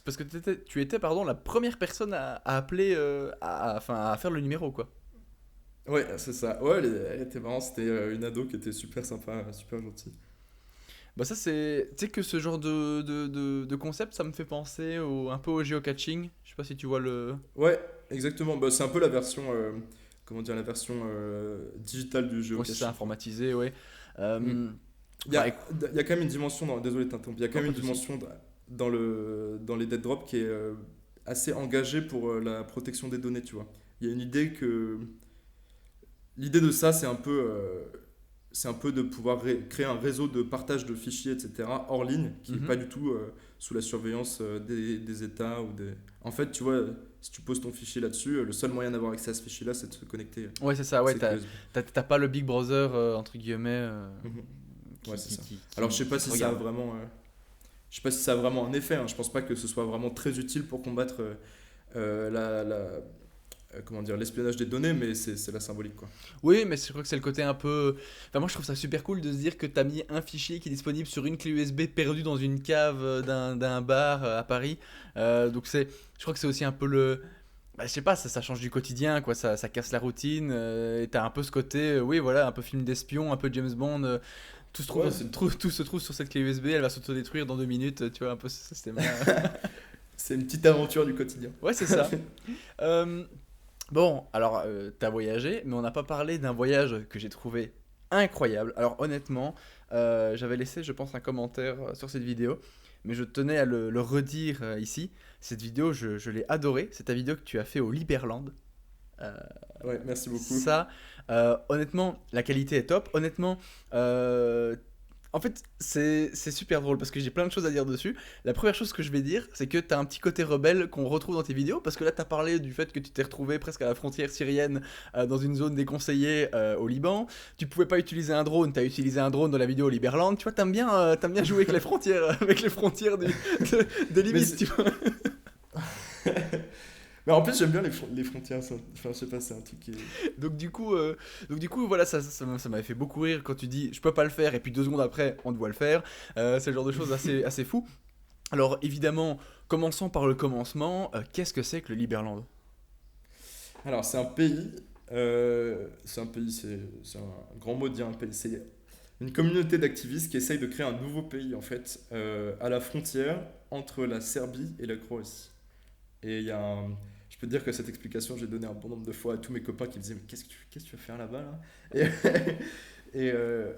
parce que tu étais pardon, la première personne à appeler, à faire le numéro, quoi. Ouais, c'est ça. Ouais, elle était marrante. C'était une ado qui était super sympa, super gentille. Bah ça c'est, tu sais que ce genre de concept, ça me fait penser un peu au geocaching. Je sais pas si tu vois le... Ouais, exactement. Bah, c'est un peu la version, comment dire, la version digitale du Ouais, c'est géocaching. ça, informatisé, ouais. Mm. Il y Bah, a, il y a quand même une dimension désolé de t'interrompre. Il y a quand Non, même pas une de souci. dimension dans les dead drops qui est assez engagée pour la protection des données, tu vois. Il y a une idée que l'idée de ça, c'est un peu de pouvoir créer un réseau de partage de fichiers, etc., hors ligne, qui n'est Mhm. pas du tout sous la surveillance des États ou des. En fait, tu vois, si tu poses ton fichier là-dessus, le seul moyen d'avoir accès à ce fichier-là, c'est de se connecter. Ouais, c'est ça, ouais, C'est t'as USB. t'as pas le Big Brother, entre guillemets, Mhm. Ouais, c'est ça. qui Alors, je sais pas te si ça a regarde. vraiment. Je sais pas si ça a vraiment un effet. Hein. Je pense pas que ce soit vraiment très utile pour combattre comment dire, l'espionnage des données, mais c'est la symbolique, quoi. Oui, mais je crois que c'est le côté un peu... Enfin, moi, je trouve ça super cool de se dire que t'as mis un fichier qui est disponible sur une clé USB perdue dans une cave d'un bar à Paris. Donc, je crois que c'est aussi un peu le... Bah, je sais pas, ça change du quotidien, quoi. Ça casse la routine. Et t'as un peu ce côté, oui, voilà, un peu film d'espion, un peu James Bond. Ouais, c'est Tout se trouve sur cette clé USB, elle va s'autodétruire dans 2 minutes, tu vois, un peu ce système. c'est une petite aventure du quotidien. Ouais, c'est ça. Euh, bon, alors, t'as voyagé, mais on n'a pas parlé d'un voyage que j'ai trouvé incroyable. Alors, honnêtement, j'avais laissé, je pense, un commentaire sur cette vidéo, mais je tenais à le redire ici. Cette vidéo, je l'ai adorée. C'est ta vidéo que tu as fait au Liberland. Euh, Ouais, merci beaucoup. Ça, honnêtement, la qualité est top. Honnêtement, en fait, c'est super drôle parce que j'ai plein de choses à dire dessus. La première chose que je vais dire, c'est que t'as un petit côté rebelle qu'on retrouve dans tes vidéos parce que là, t'as parlé du fait que tu t'es retrouvé presque à la frontière syrienne dans une zone déconseillée au Liban. Tu pouvais pas utiliser un drone, t'as utilisé un drone dans la vidéo au Liberland. Tu vois, t'aimes bien jouer avec les frontières, des limites, c'est- tu vois. Mais en plus, j'aime bien les frontières. Enfin, je sais pas, c'est un truc qui est. Donc du coup, voilà, ça m'avait fait beaucoup rire quand tu dis je peux pas le faire et puis 2 secondes après on doit le faire. C'est le genre de choses assez fou. Alors évidemment, commençons par le commencement. Qu'est-ce que c'est que le Liberland? Alors, c'est un pays C'est un pays, c'est un grand mot de dire un pays. C'est une communauté d'activistes qui essaye de créer un nouveau pays, en fait, à la frontière entre la Serbie et la Croatie. Et il y a je peux te dire que cette explication, j'ai donné un bon nombre de fois à tous mes copains qui me disaient mais qu'est-ce que tu vas faire là-bas là?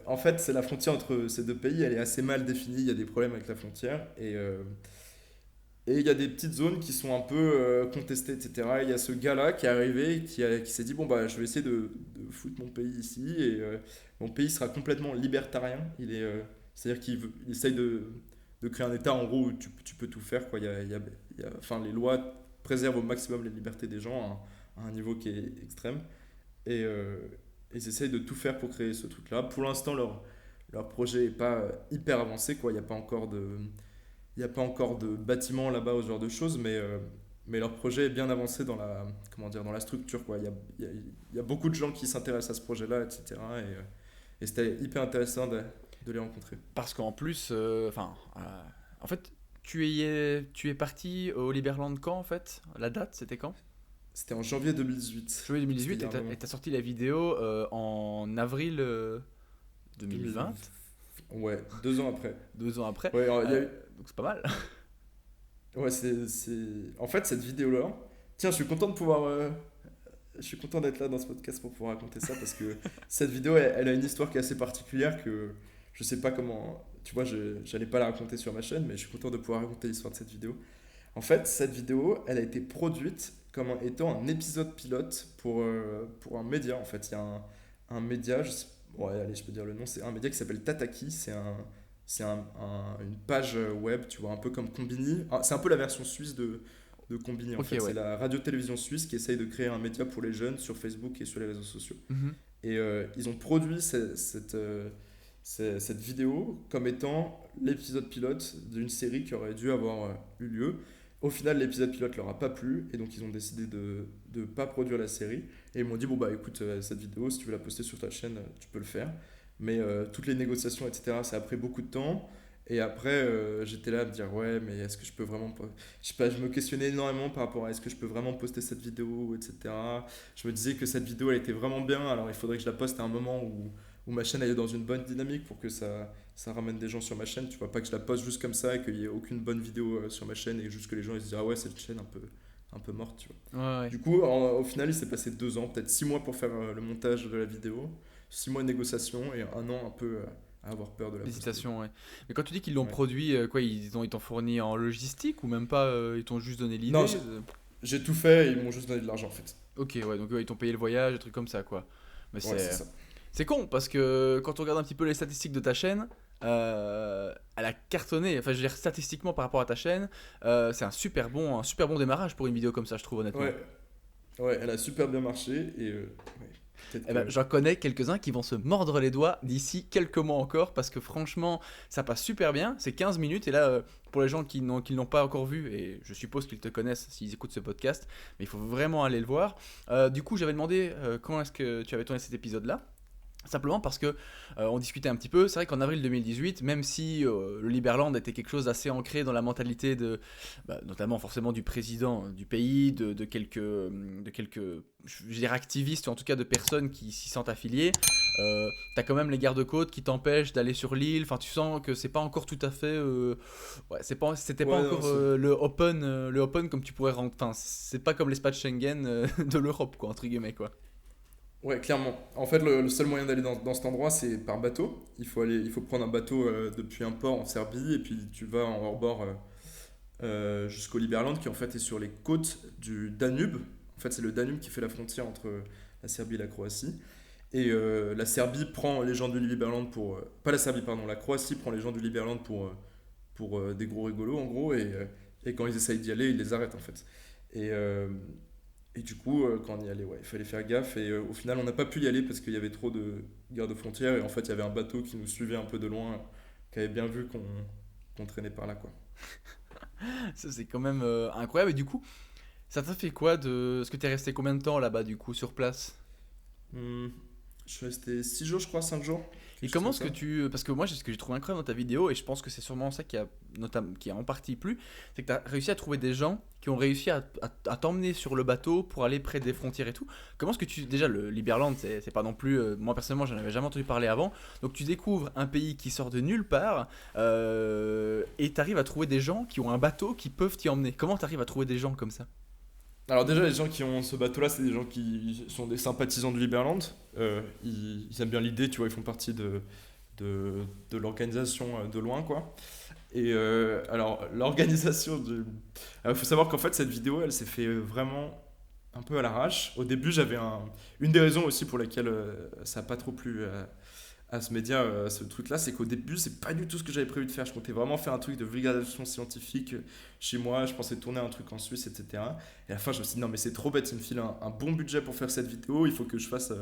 En fait, c'est la frontière entre ces deux pays, elle est assez mal définie, il y a des problèmes avec la frontière. Et il y a des petites zones qui sont un peu contestées, etc. Il y a ce gars-là qui est arrivé, qui s'est dit, bon, bah, je vais essayer de foutre mon pays ici, et mon pays sera complètement libertarien. C'est-à-dire il essaye de créer un État, en gros, où tu peux tout faire, quoi. Enfin, les lois préservent au maximum les libertés des gens à un niveau qui est extrême. Et ils essayent de tout faire pour créer ce truc-là. Pour l'instant, leur projet n'est pas hyper avancé, quoi. Il n'y a pas encore de bâtiment là-bas ou ce genre de choses, mais leur projet est bien avancé dans dans la structure, quoi. Il y a beaucoup de gens qui s'intéressent à ce projet-là, etc. Et c'était hyper intéressant de les rencontrer. Parce qu'en plus, en fait, tu es parti au Liberland quand en fait? La date, c'était quand? C'était en janvier 2018. Juillet 2018 C'était il y a un et moment. t'as sorti la vidéo en avril 2020, Ouais, 2 ans après. 2 ans après. Ouais, alors, Donc c'est pas mal. ouais, En fait, cette vidéo-là... Tiens, je suis content de pouvoir... Je suis content d'être là dans ce podcast pour pouvoir raconter ça, parce que cette vidéo, elle a une histoire qui est assez particulière que je sais pas comment... Tu vois, j'allais pas la raconter sur ma chaîne, mais je suis content de pouvoir raconter l'histoire de cette vidéo. En fait, cette vidéo, elle a été produite comme étant un épisode pilote pour un média. En fait, il y a un média, ouais, allez, je peux dire le nom, c'est un média qui s'appelle Tataki. Une page web, tu vois, un peu comme Combini. Ah, c'est un peu la version suisse de Combini, en Ok, fait. ouais. C'est la radio-télévision suisse qui essaye de créer un média pour les jeunes sur Facebook et sur les réseaux sociaux. Mhm. Et ils ont produit cette vidéo comme étant l'épisode pilote d'une série qui aurait dû avoir eu lieu. Au final, l'épisode pilote leur a pas plu, et donc ils ont décidé de ne pas produire la série. Et ils m'ont dit, bon bah écoute, cette vidéo, si tu veux la poster sur ta chaîne, tu peux le faire. Mais toutes les négociations, etc., ça a pris beaucoup de temps. Et après, j'étais là à me dire, ouais, mais est-ce que je peux vraiment... Je sais pas, je me questionnais énormément par rapport à est-ce que je peux vraiment poster cette vidéo, etc. Je me disais que cette vidéo, elle était vraiment bien, alors il faudrait que je la poste à un moment où ma chaîne elle est dans une bonne dynamique pour que ça ramène des gens sur ma chaîne. Tu vois, pas que je la poste juste comme ça et qu'il n'y ait aucune bonne vidéo sur ma chaîne et juste que les gens ils se disent, ah ouais, cette chaîne un peu morte, tu vois. Ouais, ouais. Du coup, au final, il s'est passé 2 ans, peut-être 6 mois pour faire le montage de la vidéo, 6 mois de négociation et 1 an un peu à avoir peur de la poster. L'hésitation, ouais. Mais quand tu dis qu'ils l'ont Ouais. produit, quoi, ils t'ont fourni en logistique ou même pas, ils t'ont juste donné l'idée? Non, j'ai tout fait et ils m'ont juste donné de l'argent en fait. Ok, ouais, donc ouais, ils t'ont payé le voyage, des trucs comme ça, quoi. Mais Ouais, c'est ça. c'est con parce que quand on regarde un petit peu les statistiques de ta chaîne, elle a cartonné. Enfin, je veux dire, statistiquement par rapport à ta chaîne, c'est un super bon démarrage pour une vidéo comme ça, je trouve, honnêtement. Ouais, ouais, elle a super bien marché et ouais, peut-être Eh ben, que- j'en connais quelques-uns qui vont se mordre les doigts d'ici quelques mois encore parce que franchement, ça passe super bien. C'est 15 minutes et là, pour les gens qui ne l'ont pas encore vu, et je suppose qu'ils te connaissent s'ils écoutent ce podcast, mais il faut vraiment aller le voir. Du coup, j'avais demandé quand est-ce que tu avais tourné cet épisode-là. Simplement parce que on discutait un petit peu, c'est vrai qu'en avril 2018, même si le Liberland était quelque chose d'assez ancré dans la mentalité notamment forcément du président du pays, de quelques, je veux dire activistes, ou en tout cas de personnes qui s'y sentent affiliées, t'as quand même les gardes-côtes qui t'empêchent d'aller sur l'île, enfin tu sens que c'est pas encore tout à fait, ouais, c'était pas Ouais, non, encore le open comme tu pourrais rentrer, enfin c'est pas comme l'espace Schengen de l'Europe quoi, entre guillemets quoi. Ouais, clairement. En fait, le seul moyen d'aller dans cet endroit, c'est par bateau. Il faut prendre un bateau depuis un port en Serbie et puis tu vas en hors-bord jusqu'au Liberland qui en fait est sur les côtes du Danube. En fait, c'est le Danube qui fait la frontière entre la Serbie et la Croatie. Et la Serbie prend les gens du Liberland pour... pas la Serbie, pardon. La Croatie prend les gens du Liberland pour des gros rigolos, en gros. Et quand ils essayent d'y aller, ils les arrêtent, en fait. Et du coup, quand on y allait, ouais, il fallait faire gaffe. Et au final, on n'a pas pu y aller parce qu'il y avait trop de gardes-frontières. Et en fait, il y avait un bateau qui nous suivait un peu de loin, qui avait bien vu qu'on traînait par là, quoi. Ça, c'est quand même incroyable. Et du coup, ça t'a fait quoi de... Est-ce que t'es resté combien de temps là-bas, du coup, sur place? Je suis resté 6 jours, je crois, 5 jours. Et chose comment comme est-ce que ça. tu... Parce que moi, ce que j'ai trouvé incroyable dans ta vidéo, et je pense que c'est sûrement ça qui a en partie plu, c'est que tu as réussi à trouver des gens qui ont réussi à t'emmener sur le bateau pour aller près des frontières et tout. Comment est-ce que tu... Déjà, le Liberland, c'est pas non plus... moi, personnellement, j'en avais jamais entendu parler avant. Donc, tu découvres un pays qui sort de nulle part, et tu arrives à trouver des gens qui ont un bateau qui peuvent t'y emmener. Comment tu arrives à trouver des gens comme ça? Alors déjà, les gens qui ont ce bateau-là, c'est des gens qui sont des sympathisants du Liberland. Ils aiment bien l'idée, tu vois, ils font partie de l'organisation de loin, quoi. Et alors, l'organisation du... Il faut savoir qu'en fait, cette vidéo, elle s'est fait vraiment un peu à l'arrache. Au début, une des raisons aussi pour laquelle ça n'a pas trop plu à ce média, ce truc-là, c'est qu'au début, c'est pas du tout ce que j'avais prévu de faire. Je comptais vraiment faire un truc de vulgarisation scientifique chez moi. Je pensais tourner un truc en Suisse, etc. Et à la fin, je me suis dit, non, mais c'est trop bête. Il me file un bon budget pour faire cette vidéo. Il faut que je fasse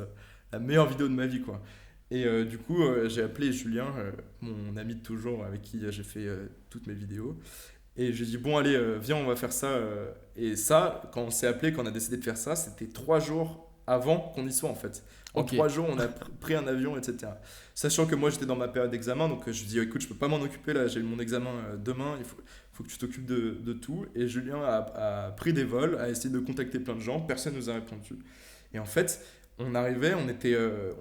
la meilleure vidéo de ma vie, quoi. Et du coup, j'ai appelé Julien, mon ami de toujours, avec qui j'ai fait toutes mes vidéos. Et j'ai dit, bon, allez, viens, on va faire ça. Et ça, quand on s'est appelé, quand on a décidé de faire ça, c'était 3 jours avant qu'on y soit, en fait. En Ok. 3 jours, on a pris un avion, etc. Sachant que moi, j'étais dans ma période d'examen, donc je dis, écoute, je peux pas m'en occuper, là, j'ai mon examen demain, il faut que tu t'occupes de tout. Et Julien a pris des vols, a essayé de contacter plein de gens, personne nous a répondu. Et en fait, on arrivait, on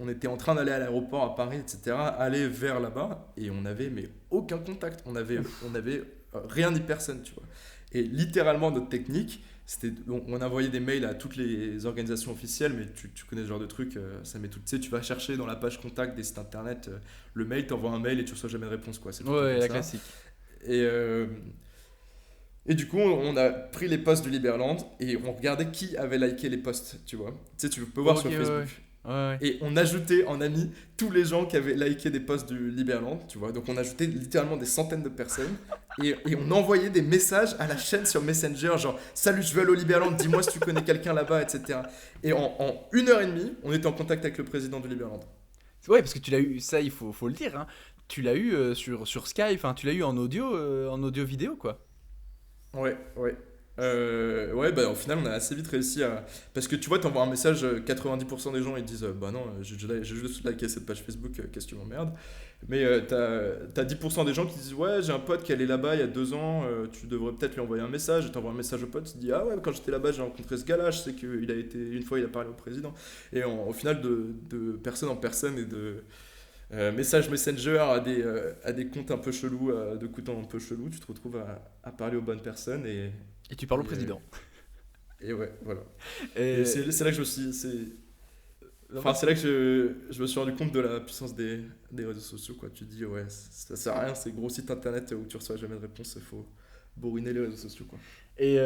était en train d'aller à l'aéroport à Paris, etc., aller vers là-bas, et on avait mais aucun contact, on avait rien ni personne, tu vois. Et littéralement, notre technique, on envoyait des mails à toutes les organisations officielles, mais tu connais ce genre de truc, ça met tout, tu sais, tu vas chercher dans la page contact des sites internet, le mail, t'envoies un mail et tu reçois jamais de réponse, quoi. C'est tout Ouais, comme la ça. classique. Et du coup, on a pris les posts du Liberland et on regardait qui avait liké les posts, tu vois. Tu sais, tu peux voir Ok, sur ouais, Facebook. ouais. Et on ajoutait en amis tous les gens qui avaient liké des posts du Liberland, tu vois. Donc on ajoutait littéralement des centaines de personnes et on envoyait des messages à la chaîne sur Messenger, genre salut, je veux aller au Liberland, dis-moi si tu connais quelqu'un là-bas, etc. Et en 1 heure et demie, on était en contact avec le président du Liberland. Ouais, parce que tu l'as eu, ça faut le dire, hein. Tu l'as eu sur Skype, enfin tu l'as eu en audio vidéo quoi. Ouais, ouais. Ouais, bah au final, on a assez vite réussi à. Parce que tu vois, t'envoies un message, 90% des gens ils disent bah non, j'ai juste liké cette page Facebook, qu'est-ce que tu m'emmerdes. Mais t'as 10% des gens qui disent ouais, j'ai un pote qui allait là-bas il y a 2 ans, tu devrais peut-être lui envoyer un message. Et t'envoies un message au pote, il dit ah ouais, quand j'étais là-bas, j'ai rencontré ce gars-là, je sais qu'il a été. Une fois, il a parlé au président. Et au final, de personne en personne et de. Message Messenger à des comptes un peu chelous, de comptes un peu chelous, tu te retrouves à parler aux bonnes personnes Et tu parles au et, président. et ouais, voilà. Et Et... c'est là que je me suis. Enfin, c'est là que je me suis rendu compte de la puissance des réseaux sociaux, quoi. Tu te dis, ouais, ça sert à rien, ces gros sites internet où tu reçois jamais de réponse, il faut bourriner les réseaux sociaux, quoi. Et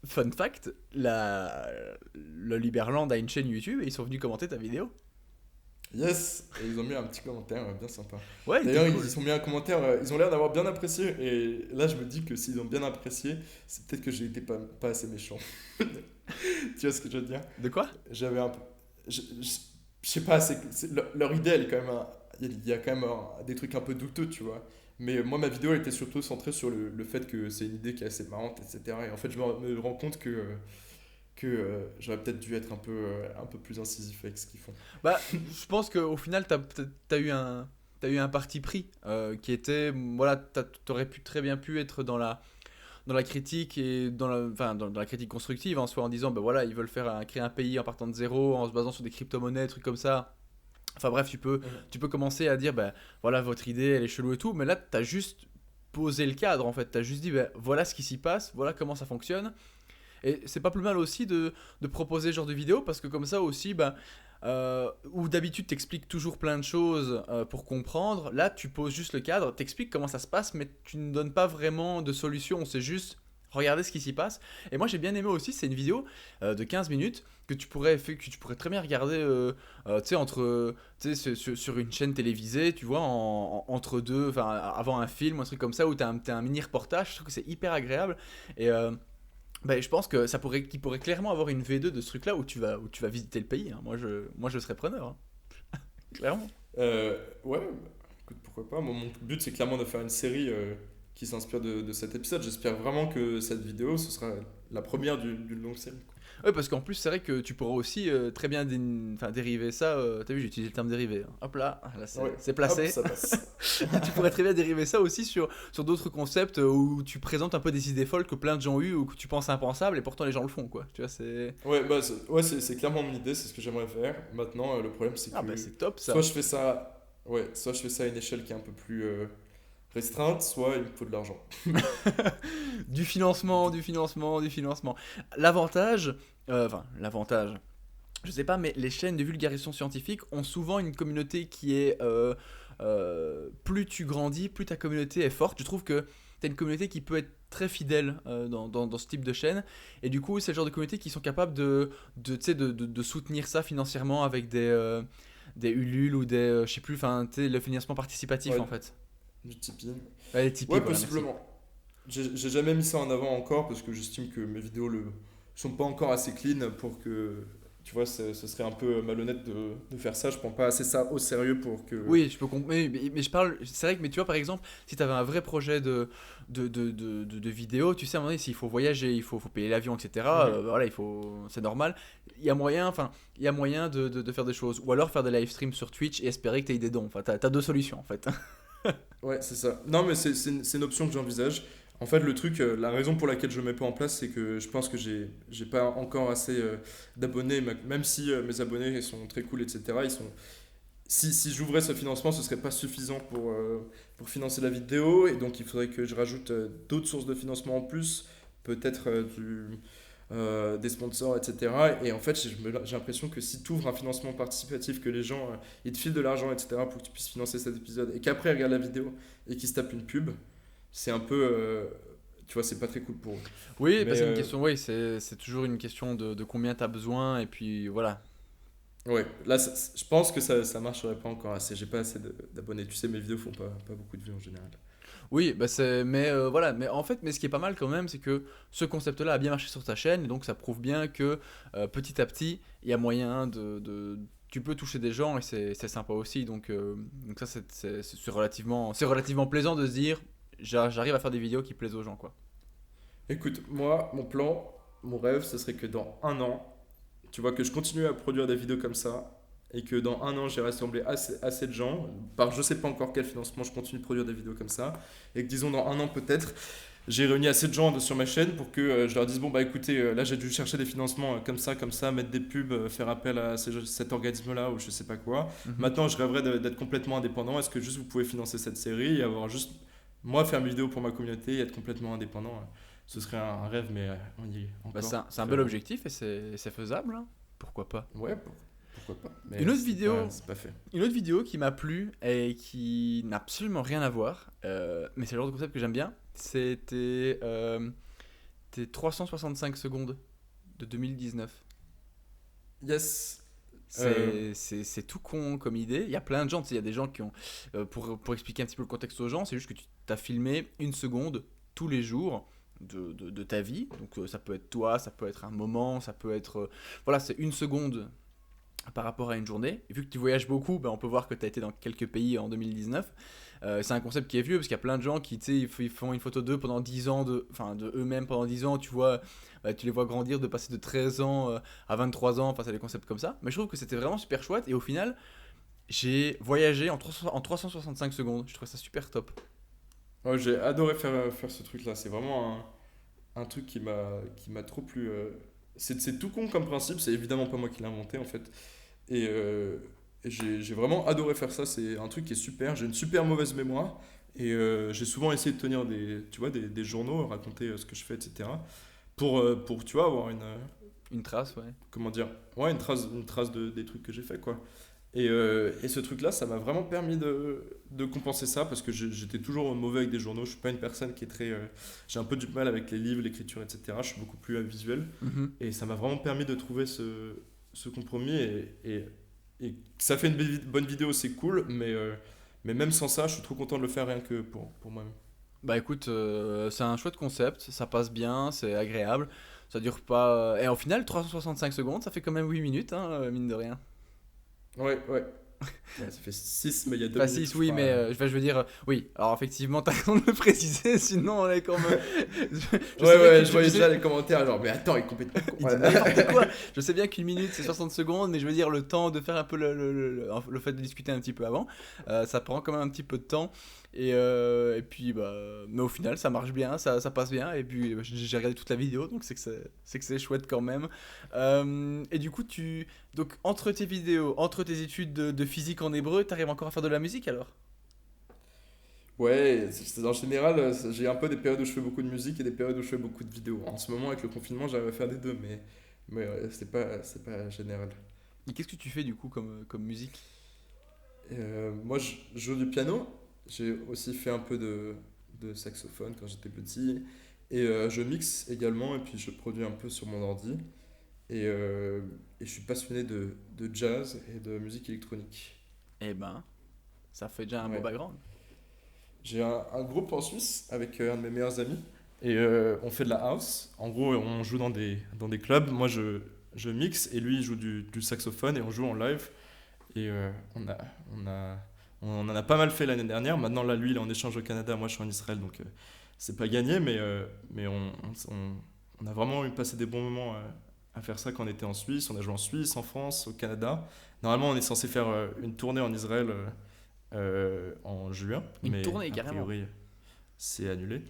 fun fact, le Liberland a une chaîne YouTube et ils sont venus commenter ta vidéo. Yes! Et ils ont mis un petit commentaire bien sympa. Ouais, D'ailleurs, cool. ils ont mis un commentaire, ils ont l'air d'avoir bien apprécié. Et là, je me dis que s'ils ont bien apprécié, c'est peut-être que j'ai été pas assez méchant. Tu vois ce que je veux dire? De quoi? J'avais un peu. Je sais pas, leur idée, elle est quand même. Il y a quand même des trucs un peu douteux, tu vois. Mais moi, ma vidéo, elle était surtout centrée sur le fait que c'est une idée qui est assez marrante, etc. Et en fait, je me rends compte que j'aurais peut-être dû être un peu plus incisif avec ce qu'ils font. Bah, je pense qu'au final, t'as eu un parti pris qui était, voilà, t'aurais très bien pu être dans la critique et enfin, dans la critique constructive en soi en disant, bah voilà, ils veulent créer un pays en partant de zéro, en se basant sur des crypto-monnaies, des trucs comme ça. Enfin bref, tu peux commencer à dire, bah voilà, votre idée, elle est chelou et tout, mais là, t'as juste posé le cadre en fait. T'as juste dit, bah voilà ce qui s'y passe, voilà comment ça fonctionne. Et c'est pas plus mal aussi de proposer ce genre de vidéo parce que comme ça aussi, bah, où d'habitude t'expliques toujours plein de choses pour comprendre, là tu poses juste le cadre, t'expliques comment ça se passe, mais tu ne donnes pas vraiment de solution, c'est juste regarder ce qui s'y passe. Et moi j'ai bien aimé aussi, c'est une vidéo de 15 minutes que tu pourrais très bien regarder tu sais, tu sais, sur une chaîne télévisée, tu vois, entre deux, enfin avant un film ou un truc comme ça où t'as un mini reportage. Je trouve que c'est hyper agréable. Et bah, je pense que qu'il pourrait clairement avoir une V2 de ce truc-là où tu vas visiter le pays, hein. Moi, je serais preneur, hein. Clairement. Ouais, bah, écoute, pourquoi pas. Moi, mon but, c'est clairement de faire une série qui s'inspire de cet épisode. J'espère vraiment que cette vidéo, ce sera la première d'une longue série, quoi. Ouais, parce qu'en plus, c'est vrai que tu pourras aussi très bien dériver ça. T'as vu, j'ai utilisé le terme dérivé, hein. Hop là, c'est Ouais. c'est placé. Hop, ça passe. Tu pourrais très bien dériver ça aussi sur d'autres concepts où tu présentes un peu des idées folles que plein de gens ont eues ou que tu penses impensables et pourtant les gens le font, quoi. Tu vois, c'est. Ouais, bah, c'est clairement mon idée, c'est ce que j'aimerais faire. Maintenant, le problème, c'est Ah, que bah c'est top ça. soit je fais ça, ouais, soit je fais ça à une échelle qui est un peu plus restreinte, soit il me faut de l'argent. Du financement, du financement, du financement. L'avantage, l'avantage, je sais pas, mais les chaînes de vulgarisation scientifique ont souvent une communauté qui est. Plus tu grandis, plus ta communauté est forte. Je trouve que t'as une communauté qui peut être très fidèle dans ce type de chaîne. Et du coup, c'est le genre de communauté qui sont capables tu sais, de soutenir ça financièrement avec des Ulule ou des. Je sais plus, enfin, tu sais, le financement participatif Ouais. en fait. Du Tipeee. Ouais, les Tipeee, Ouais, voilà, merci. possiblement. J'ai jamais mis ça en avant encore parce que j'estime que mes vidéos sont pas encore assez clean pour que. Tu vois, ce serait un peu malhonnête de faire ça. Je prends pas assez ça au sérieux pour que. Oui, je peux comprendre. Mais je parle. C'est vrai que, mais tu vois, par exemple, si tu avais un vrai projet de vidéo, tu sais, à un moment donné, s'il faut voyager, il faut payer l'avion, etc. Voilà, c'est normal. Il y a moyen, de faire des choses. Ou alors faire des live streams sur Twitch et espérer que tu aies des dons. Enfin, t'as deux solutions en fait. Ouais, c'est ça. Non, mais c'est une option que j'envisage. En fait, le truc, la raison pour laquelle je le mets pas en place, c'est que je pense que j'ai pas encore assez d'abonnés, même si mes abonnés sont très cool, etc. Si j'ouvrais ce financement, ce serait pas suffisant pour financer la vidéo, et donc il faudrait que je rajoute d'autres sources de financement en plus, peut-être des sponsors, etc. Et en fait, j'ai l'impression que si tu ouvres un financement participatif, que les gens ils te filent de l'argent, etc., pour que tu puisses financer cet épisode, et qu'après ils regardent la vidéo et qu'ils se tapent une pub, c'est un peu. Tu vois, c'est pas très cool pour eux. Oui, Mais, bah, c'est une question. Oui, c'est toujours une question de combien tu as besoin et puis voilà. Ouais, là, je pense que ça marcherait pas encore assez. J'ai pas assez d'abonnés. Tu sais, mes vidéos font pas beaucoup de vues en général. Oui, bah mais voilà, mais en fait, mais ce qui est pas mal quand même, c'est que ce concept-là a bien marché sur ta chaîne, et donc ça prouve bien que petit à petit, il y a moyen tu peux toucher des gens et c'est sympa aussi, donc ça c'est relativement plaisant de se dire, j'arrive à faire des vidéos qui plaisent aux gens, quoi. Écoute, moi, mon plan, mon rêve, ce serait que dans un an, tu vois, que je continue à produire des vidéos comme ça, et que dans un an, j'ai rassemblé assez de gens, par je sais pas encore quel financement, je continue de produire des vidéos comme ça, et que disons dans un an peut-être, j'ai réuni assez de gens sur ma chaîne pour que je leur dise, bon bah écoutez, là j'ai dû chercher des financements comme ça, mettre des pubs, faire appel à cet organisme-là ou je sais pas quoi. Mhm. Maintenant, je rêverais d'être complètement indépendant. Est-ce que juste vous pouvez financer cette série et avoir juste moi faire mes vidéos pour ma communauté et être complètement indépendant? Ce serait un rêve, mais on y est Bah, encore. c'est un bel objectif et c'est faisable, hein. Pourquoi pas. Ouais, pourquoi pas. Mais Une autre c'est vidéo. c'est pas fait. Une autre vidéo qui m'a plu et qui n'a absolument rien à voir, mais c'est le genre de concept que j'aime bien, c'était 365 secondes de 2019. Yes. C'est tout con comme idée. Il y a plein de gens, tu sais, il y a des gens qui ont, pour expliquer un petit peu le contexte aux gens, c'est juste que tu as filmé une seconde tous les jours de ta vie. Donc ça peut être toi, ça peut être un moment, ça peut être... voilà, c'est une seconde par rapport à une journée. Et vu que tu voyages beaucoup, ben, on peut voir que tu as été dans quelques pays en 2019. C'est un concept qui est vieux parce qu'il y a plein de gens qui, tu sais, ils font une photo d'eux pendant 10 ans, de eux-mêmes pendant 10 ans, tu vois, tu les vois grandir, de passer de 13 ans à 23 ans, enfin, c'est des concepts comme ça. Mais je trouve que c'était vraiment super chouette et au final, j'ai voyagé en 365 secondes. Je trouve ça super top. Ouais, j'ai adoré faire ce truc-là. C'est vraiment un truc qui m'a trop plu. C'est tout con comme principe. C'est évidemment pas moi qui l'ai inventé en fait. Et j'ai vraiment adoré faire ça. C'est un truc qui est super. J'ai une super mauvaise mémoire. Et j'ai souvent essayé de tenir des journaux, raconter ce que je fais, etc. Pour tu vois, avoir Une trace, ouais. comment dire, ouais, une trace des trucs que j'ai fait, quoi. Et ce truc-là, ça m'a vraiment permis de compenser ça parce que j'étais toujours mauvais avec des journaux. Je suis pas une personne qui est très. J'ai un peu du mal avec les livres, l'écriture, etc. Je suis beaucoup plus visuel. Mhm. Et ça m'a vraiment permis de trouver ce compromis. Et ça fait une bonne vidéo, c'est cool. Mais même sans ça, je suis trop content de le faire rien que pour moi-même. Bah écoute, c'est un chouette concept, ça passe bien, c'est agréable, ça dure pas... Et au final, 365 secondes, ça fait quand même 8 minutes, hein, mine de rien. Ouais, ouais. Ouais, ça fait 6, mais il y a 2 Enfin, minutes. 6, je oui, crois. mais je veux dire, oui. Alors, effectivement, t'as raison de le préciser, sinon on est comme. Je sais bien Ouais, que- je voyais sais- déjà les commentaires, genre, mais attends, il est complètement con. Il dit n'importe quoi. Je sais bien qu'une minute c'est 60 secondes, mais je veux dire le temps de faire un peu le fait de discuter un petit peu avant, ça prend quand même un petit peu de temps. Et puis, bah, mais au final, ça marche bien, ça passe bien. Et puis, j'ai regardé toute la vidéo, donc c'est que c'est chouette quand même. Et du coup, donc entre tes vidéos, entre tes études de physique en hébreu, t'arrives encore à faire de la musique alors? Ouais, en général, j'ai un peu des périodes où je fais beaucoup de musique et des périodes où je fais beaucoup de vidéos. En ce moment, avec le confinement, j'arrive à faire des deux, mais c'est pas général. Et qu'est-ce que tu fais du coup comme musique? Moi, je joue du piano. J'ai aussi fait un peu de saxophone quand j'étais petit. Et je mixe également, et puis je produis un peu sur mon ordi. Et je suis passionné de jazz et de musique électronique. Eh ben, ça fait déjà un bon Ouais. background. J'ai un groupe en Suisse avec un de mes meilleurs amis. Et on fait de la house. En gros, on joue dans des clubs. Moi, je mixe et lui, il joue du saxophone et on joue en live. Et on en a pas mal fait l'année dernière. Maintenant, là, lui, il est en échange au Canada. Moi, je suis en Israël. Donc, c'est pas gagné. Mais on a vraiment eu passé des bons moments à faire ça quand on était en Suisse. On a joué en Suisse, en France, au Canada. Normalement, on est censé faire une tournée en Israël en juin. Une mais tournée, a carrément. priori, c'est annulé.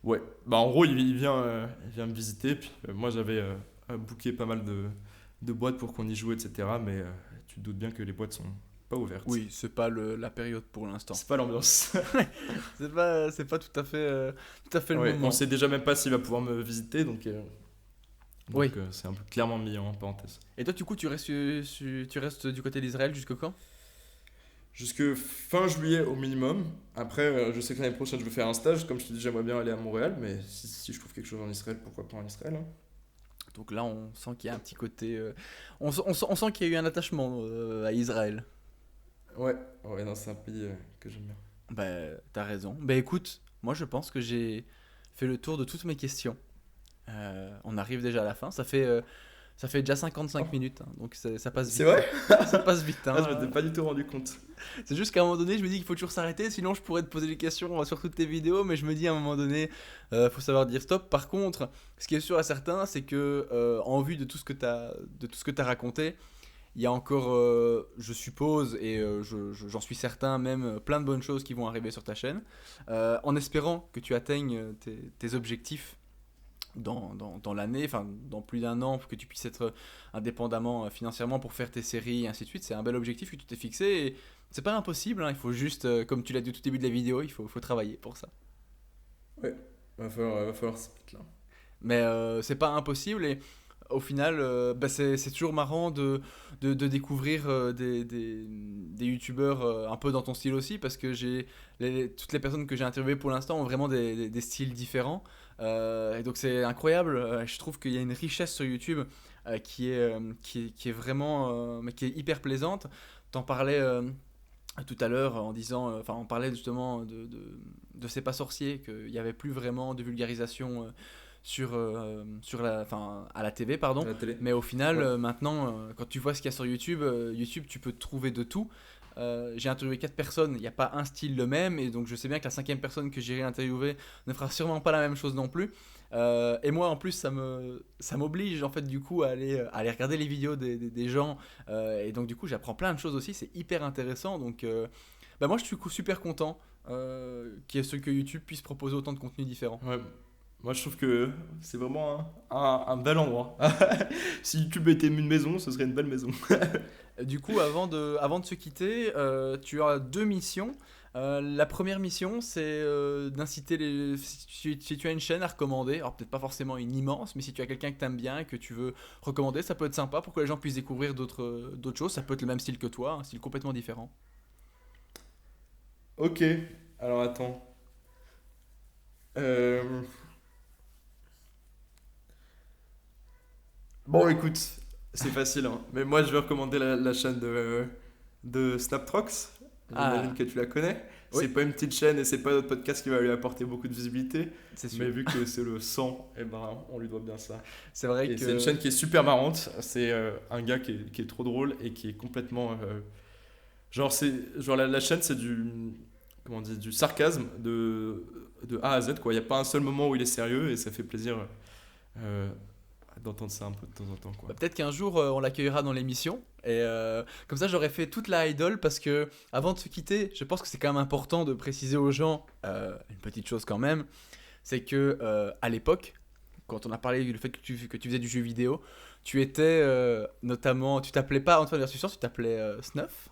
Ouais. Bah, en gros, il vient me visiter. Puis, moi, j'avais booké pas mal de boîtes pour qu'on y joue, etc. Mais tu te doutes bien que les boîtes sont pas ouvertes. Oui, c'est pas la période pour l'instant. C'est pas l'ambiance. C'est pas tout à fait le Ouais, moment. on sait déjà même pas s'il va pouvoir me visiter, donc Oui. c'est un peu clairement mis en parenthèse. Et toi, du coup, tu restes du côté d'Israël jusqu'au quand? Jusque fin juillet au minimum. Après, je sais que l'année prochaine, je vais faire un stage. Comme je te dis, j'aimerais bien aller à Montréal, mais si je trouve quelque chose en Israël, pourquoi pas en Israël, hein. Donc là, on sent qu'il y a un petit côté. On sent qu'il y a eu un attachement à Israël. Ouais, non, c'est un pays que j'aime bien. Bah, t'as raison. Bah, écoute, moi, je pense que j'ai fait le tour de toutes mes questions. On arrive déjà à la fin. Ça fait déjà 55 minutes, hein, donc ça passe vite. C'est vrai? Ça passe vite. Hein. Ah, je m'étais pas du tout rendu compte. C'est juste qu'à un moment donné, je me dis qu'il faut toujours s'arrêter, sinon je pourrais te poser des questions sur toutes tes vidéos, mais je me dis à un moment donné, faut savoir dire stop. Par contre, ce qui est sûr et certain, c'est que en vue de tout ce que t'as raconté, il y a encore, je suppose, et j'en suis certain même, plein de bonnes choses qui vont arriver sur ta chaîne, en espérant que tu atteignes tes objectifs dans l'année, enfin dans plus d'un an, pour que tu puisses être indépendamment financièrement pour faire tes séries et ainsi de suite. C'est un bel objectif que tu t'es fixé et c'est pas impossible, hein, il faut juste, comme tu l'as dit au tout début de la vidéo, il faut travailler pour ça. Ouais, va falloir se mettre là. Mais c'est pas impossible et au final, bah, c'est toujours marrant de découvrir des youtubeurs un peu dans ton style aussi parce que toutes les personnes que j'ai interviewées pour l'instant ont vraiment des styles différents. Et donc c'est incroyable, je trouve qu'il y a une richesse sur YouTube qui est vraiment mais qui est hyper plaisante. T'en parlais tout à l'heure en disant, enfin on parlait justement de C'est pas sorcier, qu'il n'y avait plus vraiment de vulgarisation à la TV, pardon. À la télé. Mais au final, Ouais. maintenant, quand tu vois ce qu'il y a sur YouTube, YouTube, tu peux trouver de tout. J'ai interviewé 4 personnes, il n'y a pas un style le même, et donc je sais bien que la 5e personne que j'irai interviewer ne fera sûrement pas la même chose non plus. Et moi, en plus, ça m'oblige, en fait, du coup, à aller regarder les vidéos des gens. Et donc, du coup, j'apprends plein de choses aussi, c'est hyper intéressant. Donc, bah, moi, je suis super content que YouTube puisse proposer autant de contenus différents. Ouais. Moi, je trouve que c'est vraiment un bel endroit. Si YouTube était une maison, ce serait une belle maison. Du coup, avant de se quitter, tu as 2 missions. La première mission, c'est d'inciter si tu as une chaîne à recommander, alors peut-être pas forcément une immense, mais si tu as quelqu'un que tu aimes bien et que tu veux recommander, ça peut être sympa pour que les gens puissent découvrir d'autres choses. Ça peut être le même style que toi, un style complètement différent. Ok, alors attends. Euh, Bon, écoute, c'est facile, hein. Mais moi, je vais recommander la chaîne de Snaptrox. J'imagine Ah. que tu la connais. Oui. C'est pas une petite chaîne et c'est pas notre podcast qui va lui apporter beaucoup de visibilité. C'est sûr. Mais vu que c'est le sang, eh ben, on lui doit bien ça. C'est vrai Et que c'est une chaîne qui est super marrante. C'est un gars qui est trop drôle et qui est complètement. Genre la chaîne, c'est comment on dit, du sarcasme de A à Z, quoi. Il n'y a pas un seul moment où il est sérieux et ça fait plaisir euh, d'entendre ça un peu de temps en temps, quoi. Bah, peut-être qu'un jour on l'accueillera dans l'émission et comme ça j'aurais fait toute la idol parce que avant de se quitter, je pense que c'est quand même important de préciser aux gens une petite chose quand même, c'est que à l'époque, quand on a parlé du fait que tu faisais du jeu vidéo, tu étais notamment, tu t'appelais pas Antoine Versus Science, tu t'appelais Snuff.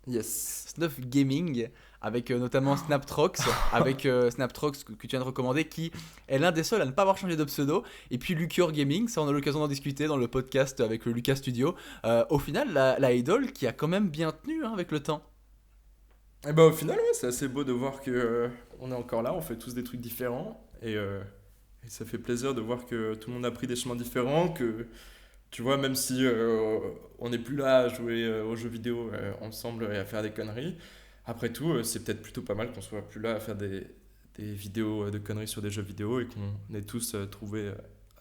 Yes. Snuff Gaming, avec notamment Snaptrox, avec Snaptrox que tu viens de recommander, qui est l'un des seuls à ne pas avoir changé de pseudo. Et puis Lucior Gaming, ça on a l'occasion d'en discuter dans le podcast avec le Lucas Studio. Au final, la idol qui a quand même bien tenu avec le temps. Et bah au final, ouais, c'est assez beau de voir que on est encore là, on fait tous des trucs différents et ça fait plaisir de voir que tout le monde a pris des chemins différents, que tu vois, même si on n'est plus là à jouer aux jeux vidéo ensemble et à faire des conneries, après tout, c'est peut-être plutôt pas mal qu'on soit plus là à faire des vidéos de conneries sur des jeux vidéo et qu'on ait tous trouvé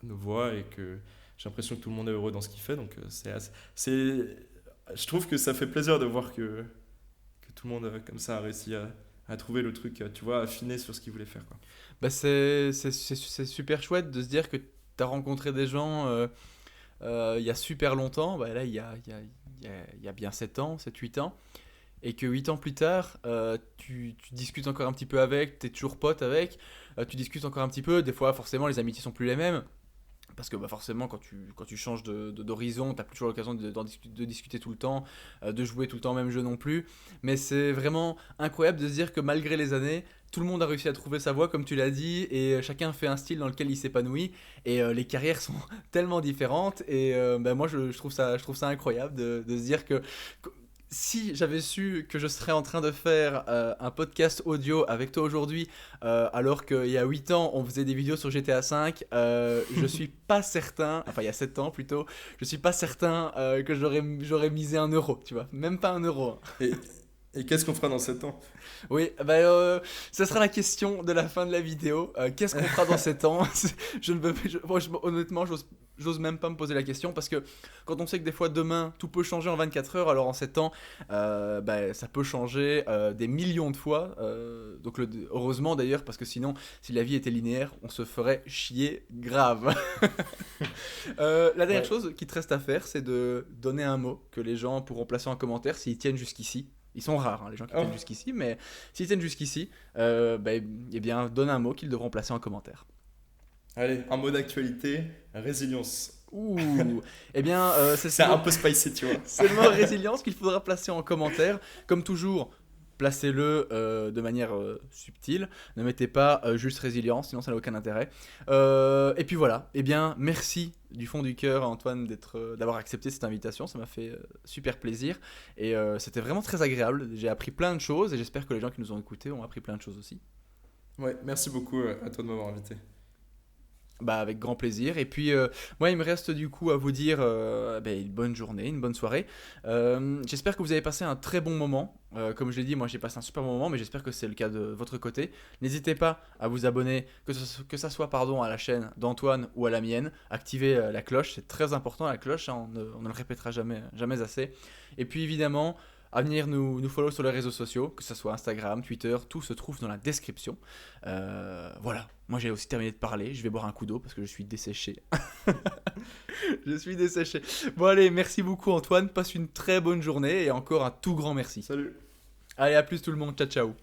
nos voies et que j'ai l'impression que tout le monde est heureux dans ce qu'il fait. Donc je trouve que ça fait plaisir de voir que tout le monde comme ça a réussi à trouver le truc, tu vois, affiné sur ce qu'il voulait faire, quoi. Bah c'est super chouette de se dire que tu as rencontré des gens il y a super longtemps, bah là il y a bien 7 ans, 7-8 ans, et que 8 ans plus tard, tu discutes encore un petit peu avec, tu es toujours pote avec, tu discutes encore un petit peu, des fois forcément les amitiés sont plus les mêmes, parce que bah, forcément quand tu changes d'horizon, t'as plus toujours l'occasion de discuter tout le temps, de jouer tout le temps au même jeu non plus, mais c'est vraiment incroyable de se dire que malgré les années, tout le monde a réussi à trouver sa voie comme tu l'as dit, et chacun fait un style dans lequel il s'épanouit, et les carrières sont tellement différentes, et bah, moi je trouve ça incroyable de se dire que si j'avais su que je serais en train de faire un podcast audio avec toi aujourd'hui, alors qu'il y a 8 ans, on faisait des vidéos sur GTA V, je suis pas certain, enfin il y a 7 ans plutôt, je suis pas certain que j'aurais misé 1 euro, tu vois, même pas 1 euro. Et qu'est-ce qu'on fera dans 7 ans? Oui, bah, ça sera la question de la fin de la vidéo. Qu'est-ce qu'on fera dans 7 ans? Je ne veux, honnêtement, j'ose même pas me poser la question parce que quand on sait que des fois demain tout peut changer en 24 heures, alors en 7 ans, bah, ça peut changer des millions de fois. Donc heureusement d'ailleurs, parce que sinon, si la vie était linéaire, on se ferait chier grave. La dernière Ouais. chose qui te reste à faire, c'est de donner un mot que les gens pourront placer en commentaire s'ils tiennent jusqu'ici. Ils sont rares, hein, les gens qui Oh. tiennent jusqu'ici, mais s'ils tiennent jusqu'ici, bah, eh bien, donne un mot qu'ils devront placer en commentaire. Allez, un mot d'actualité, résilience. Ouh, eh bien, C'est un peu spicy, tu vois. c'est le mot résilience qu'il faudra placer en commentaire. Comme toujours, placez-le de manière subtile. Ne mettez pas juste résilience, sinon ça n'a aucun intérêt. Et puis voilà, eh bien, merci du fond du cœur, Antoine, d'avoir accepté cette invitation. Ça m'a fait super plaisir. Et c'était vraiment très agréable. J'ai appris plein de choses et j'espère que les gens qui nous ont écoutés ont appris plein de choses aussi. Ouais, merci beaucoup à toi de m'avoir invité. Bah, avec grand plaisir. Et puis, moi, il me reste du coup à vous dire une bonne journée, une bonne soirée. J'espère que vous avez passé un très bon moment. Comme je l'ai dit, moi, j'ai passé un super bon moment, mais j'espère que c'est le cas de votre côté. N'hésitez pas à vous abonner, que ça soit à la chaîne d'Antoine ou à la mienne. Activez la cloche, c'est très important, la cloche, hein, on ne le répétera jamais assez. Et puis, évidemment, à venir nous follow sur les réseaux sociaux, que ce soit Instagram, Twitter, tout se trouve dans la description. Voilà, moi j'ai aussi terminé de parler, je vais boire un coup d'eau parce que je suis desséché. Je suis desséché. Bon allez, merci beaucoup Antoine, passe une très bonne journée et encore un tout grand merci. Salut. Allez, à plus tout le monde, ciao ciao.